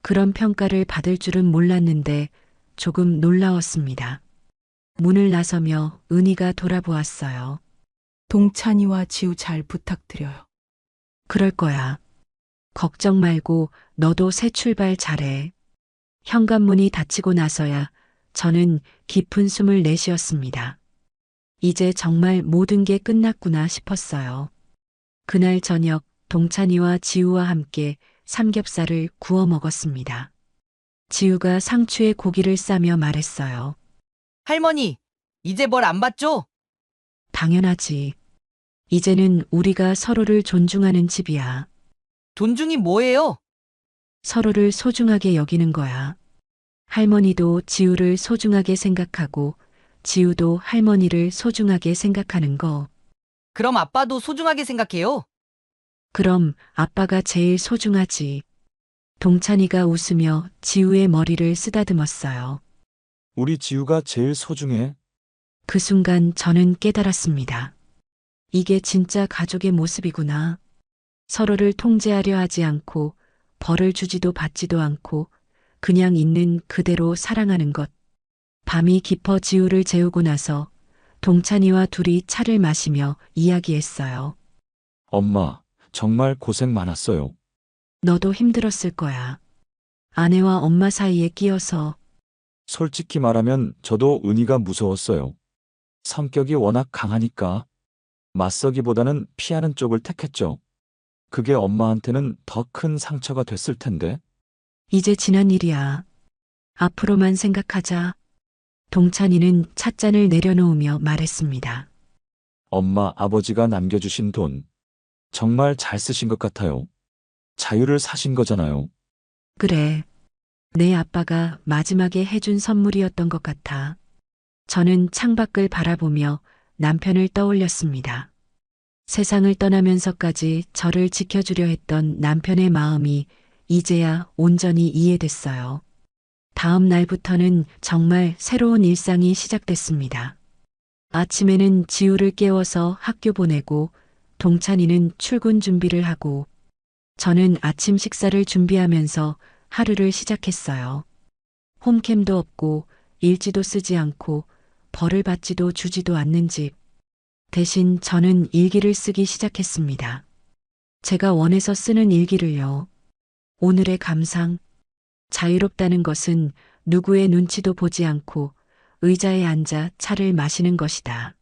그런 평가를 받을 줄은 몰랐는데 조금 놀라웠습니다. 문을 나서며 은희가 돌아보았어요. 동찬이와 지우 잘 부탁드려요. 그럴 거야. 걱정 말고 너도 새 출발 잘해. 현관문이 닫히고 나서야 저는 깊은 숨을 내쉬었습니다. 이제 정말 모든 게 끝났구나 싶었어요. 그날 저녁 동찬이와 지우와 함께 삼겹살을 구워 먹었습니다. 지우가 상추에 고기를 싸며 말했어요. 할머니, 이제 뭘 안 받죠? 당연하지. 이제는 우리가 서로를 존중하는 집이야. 존중이 뭐예요? 서로를 소중하게 여기는 거야. 할머니도 지우를 소중하게 생각하고 지우도 할머니를 소중하게 생각하는 거. 그럼 아빠도 소중하게 생각해요. 그럼 아빠가 제일 소중하지. 동찬이가 웃으며 지우의 머리를 쓰다듬었어요. 우리 지우가 제일 소중해. 그 순간 저는 깨달았습니다. 이게 진짜 가족의 모습이구나. 서로를 통제하려 하지 않고 벌을 주지도 받지도 않고 그냥 있는 그대로 사랑하는 것. 밤이 깊어 지우를 재우고 나서 동찬이와 둘이 차를 마시며 이야기했어요. 엄마, 정말 고생 많았어요. 너도 힘들었을 거야. 아내와 엄마 사이에 끼어서. 솔직히 말하면 저도 은희가 무서웠어요. 성격이 워낙 강하니까 맞서기보다는 피하는 쪽을 택했죠. 그게 엄마한테는 더 큰 상처가 됐을 텐데. 이제 지난 일이야. 앞으로만 생각하자. 동찬이는 찻잔을 내려놓으며 말했습니다. 엄마, 아버지가 남겨주신 돈 정말 잘 쓰신 것 같아요. 자유를 사신 거잖아요. 그래. 내 아빠가 마지막에 해준 선물이었던 것 같아. 저는 창밖을 바라보며 남편을 떠올렸습니다. 세상을 떠나면서까지 저를 지켜주려 했던 남편의 마음이 이제야 온전히 이해됐어요. 다음 날부터는 정말 새로운 일상이 시작됐습니다. 아침에는 지우를 깨워서 학교 보내고 동찬이는 출근 준비를 하고 저는 아침 식사를 준비하면서 하루를 시작했어요. 홈캠도 없고 일지도 쓰지 않고 벌을 받지도 주지도 않는 집. 대신 저는 일기를 쓰기 시작했습니다. 제가 원해서 쓰는 일기를요. 오늘의 감상. 자유롭다는 것은 누구의 눈치도 보지 않고 의자에 앉아 차를 마시는 것이다.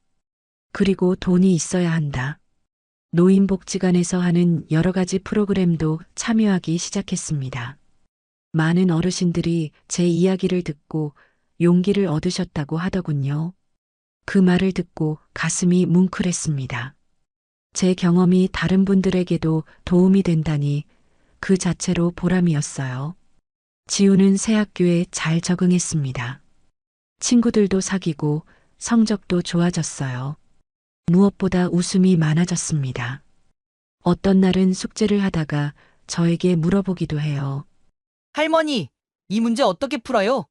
그리고 돈이 있어야 한다. 노인복지관에서 하는 여러 가지 프로그램도 참여하기 시작했습니다. 많은 어르신들이 제 이야기를 듣고 용기를 얻으셨다고 하더군요. 그 말을 듣고 가슴이 뭉클했습니다. 제 경험이 다른 분들에게도 도움이 된다니 그 자체로 보람이었어요. 지우는 새 학교에 잘 적응했습니다. 친구들도 사귀고 성적도 좋아졌어요. 무엇보다 웃음이 많아졌습니다. 어떤 날은 숙제를 하다가 저에게 물어보기도 해요. 할머니, 이 문제 어떻게 풀어요?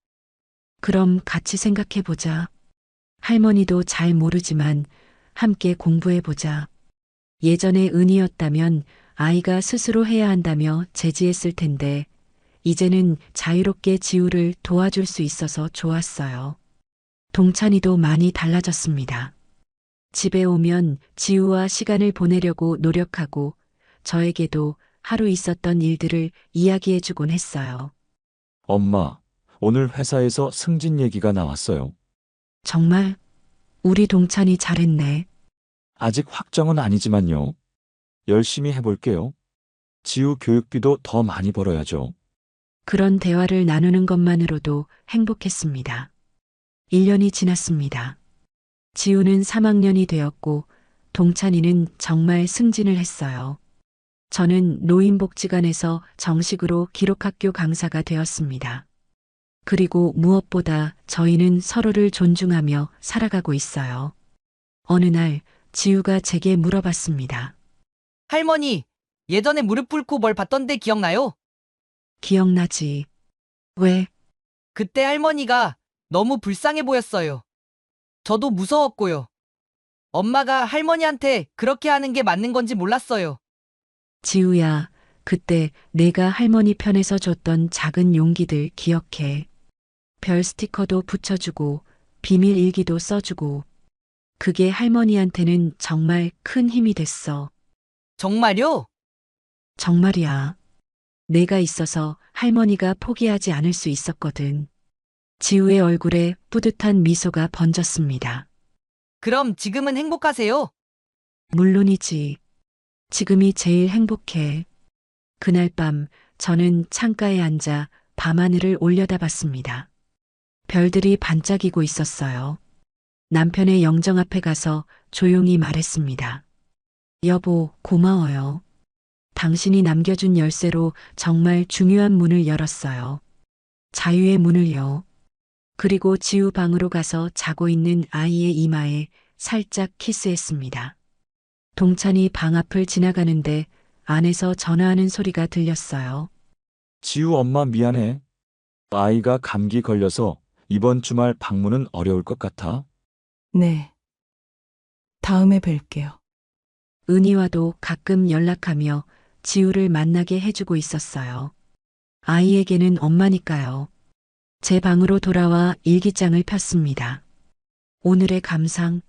그럼 같이 생각해보자. 할머니도 잘 모르지만 함께 공부해보자. 예전에 은이었다면 아이가 스스로 해야 한다며 제지했을 텐데 이제는 자유롭게 지우를 도와줄 수 있어서 좋았어요. 동찬이도 많이 달라졌습니다. 집에 오면 지우와 시간을 보내려고 노력하고 저에게도 하루 있었던 일들을 이야기해주곤 했어요. 엄마, 오늘 회사에서 승진 얘기가 나왔어요. 정말 우리 동찬이 잘했네. 아직 확정은 아니지만요. 열심히 해볼게요. 지우 교육비도 더 많이 벌어야죠. 그런 대화를 나누는 것만으로도 행복했습니다. 1년이 지났습니다. 지우는 3학년이 되었고 동찬이는 정말 승진을 했어요. 저는 노인복지관에서 정식으로 기록학교 강사가 되었습니다. 그리고 무엇보다 저희는 서로를 존중하며 살아가고 있어요. 어느 날 지우가 제게 물어봤습니다. 할머니, 예전에 무릎 꿇고 벌 받던데 기억나요? 기억나지? 왜? 그때 할머니가 너무 불쌍해 보였어요. 저도 무서웠고요. 엄마가 할머니한테 그렇게 하는 게 맞는 건지 몰랐어요. 지우야, 그때 내가 할머니 편에서 줬던 작은 용기들 기억해. 별 스티커도 붙여주고 비밀 일기도 써주고 그게 할머니한테는 정말 큰 힘이 됐어. 정말요? 정말이야. 내가 있어서 할머니가 포기하지 않을 수 있었거든. 지우의 얼굴에 뿌듯한 미소가 번졌습니다. 그럼 지금은 행복하세요? 물론이지. 지금이 제일 행복해. 그날 밤 저는 창가에 앉아 밤하늘을 올려다봤습니다. 별들이 반짝이고 있었어요. 남편의 영정 앞에 가서 조용히 말했습니다. 여보, 고마워요. 당신이 남겨준 열쇠로 정말 중요한 문을 열었어요. 자유의 문을요. 그리고 지우 방으로 가서 자고 있는 아이의 이마에 살짝 키스했습니다. 동찬이 방 앞을 지나가는데 안에서 전화하는 소리가 들렸어요. 지우 엄마 미안해. 아이가 감기 걸려서 이번 주말 방문은 어려울 것 같아. 네. 다음에 뵐게요. 은희와도 가끔 연락하며 지우를 만나게 해주고 있었어요. 아이에게는 엄마니까요. 제 방으로 돌아와 일기장을 폈습니다. 오늘의 감상.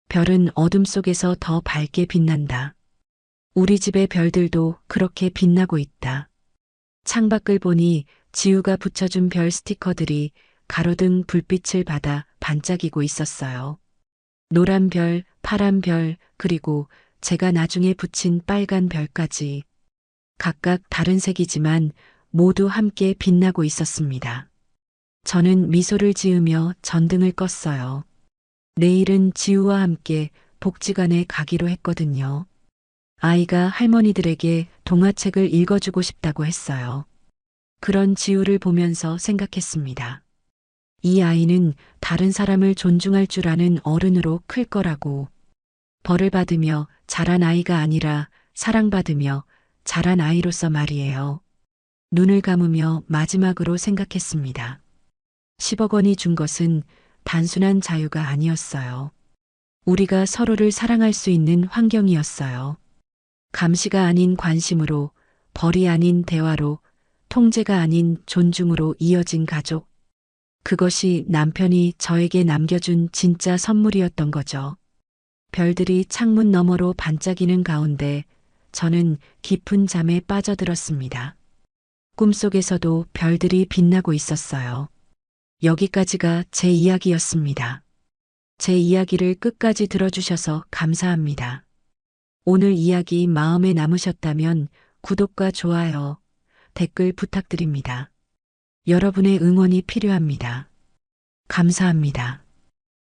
별은 어둠 속에서 더 밝게 빛난다. 우리 집의 별들도 그렇게 빛나고 있다. 창밖을 보니 지우가 붙여준 별 스티커들이 가로등 불빛을 받아 반짝이고 있었어요. 노란 별, 파란 별, 그리고 제가 나중에 붙인 빨간 별까지. 각각 다른 색이지만 모두 함께 빛나고 있었습니다. 저는 미소를 지으며 전등을 껐어요. 내일은 지우와 함께 복지관에 가기로 했거든요. 아이가 할머니들에게 동화책을 읽어주고 싶다고 했어요. 그런 지우를 보면서 생각했습니다. 이 아이는 다른 사람을 존중할 줄 아는 어른으로 클 거라고. 벌을 받으며 자란 아이가 아니라 사랑받으며 자란 아이로서 말이에요. 눈을 감으며 마지막으로 생각했습니다. 10억 원이 준 것은 단순한 자유가 아니었어요. 우리가 서로를 사랑할 수 있는 환경이었어요. 감시가 아닌 관심으로, 벌이 아닌 대화로, 통제가 아닌 존중으로 이어진 가족. 그것이 남편이 저에게 남겨준 진짜 선물이었던 거죠. 별들이 창문 너머로 반짝이는 가운데 저는 깊은 잠에 빠져들었습니다. 꿈속에서도 별들이 빛나고 있었어요. 여기까지가 제 이야기였습니다. 제 이야기를 끝까지 들어주셔서 감사합니다. 오늘 이야기 마음에 남으셨다면 구독과 좋아요, 댓글 부탁드립니다. 여러분의 응원이 필요합니다. 감사합니다.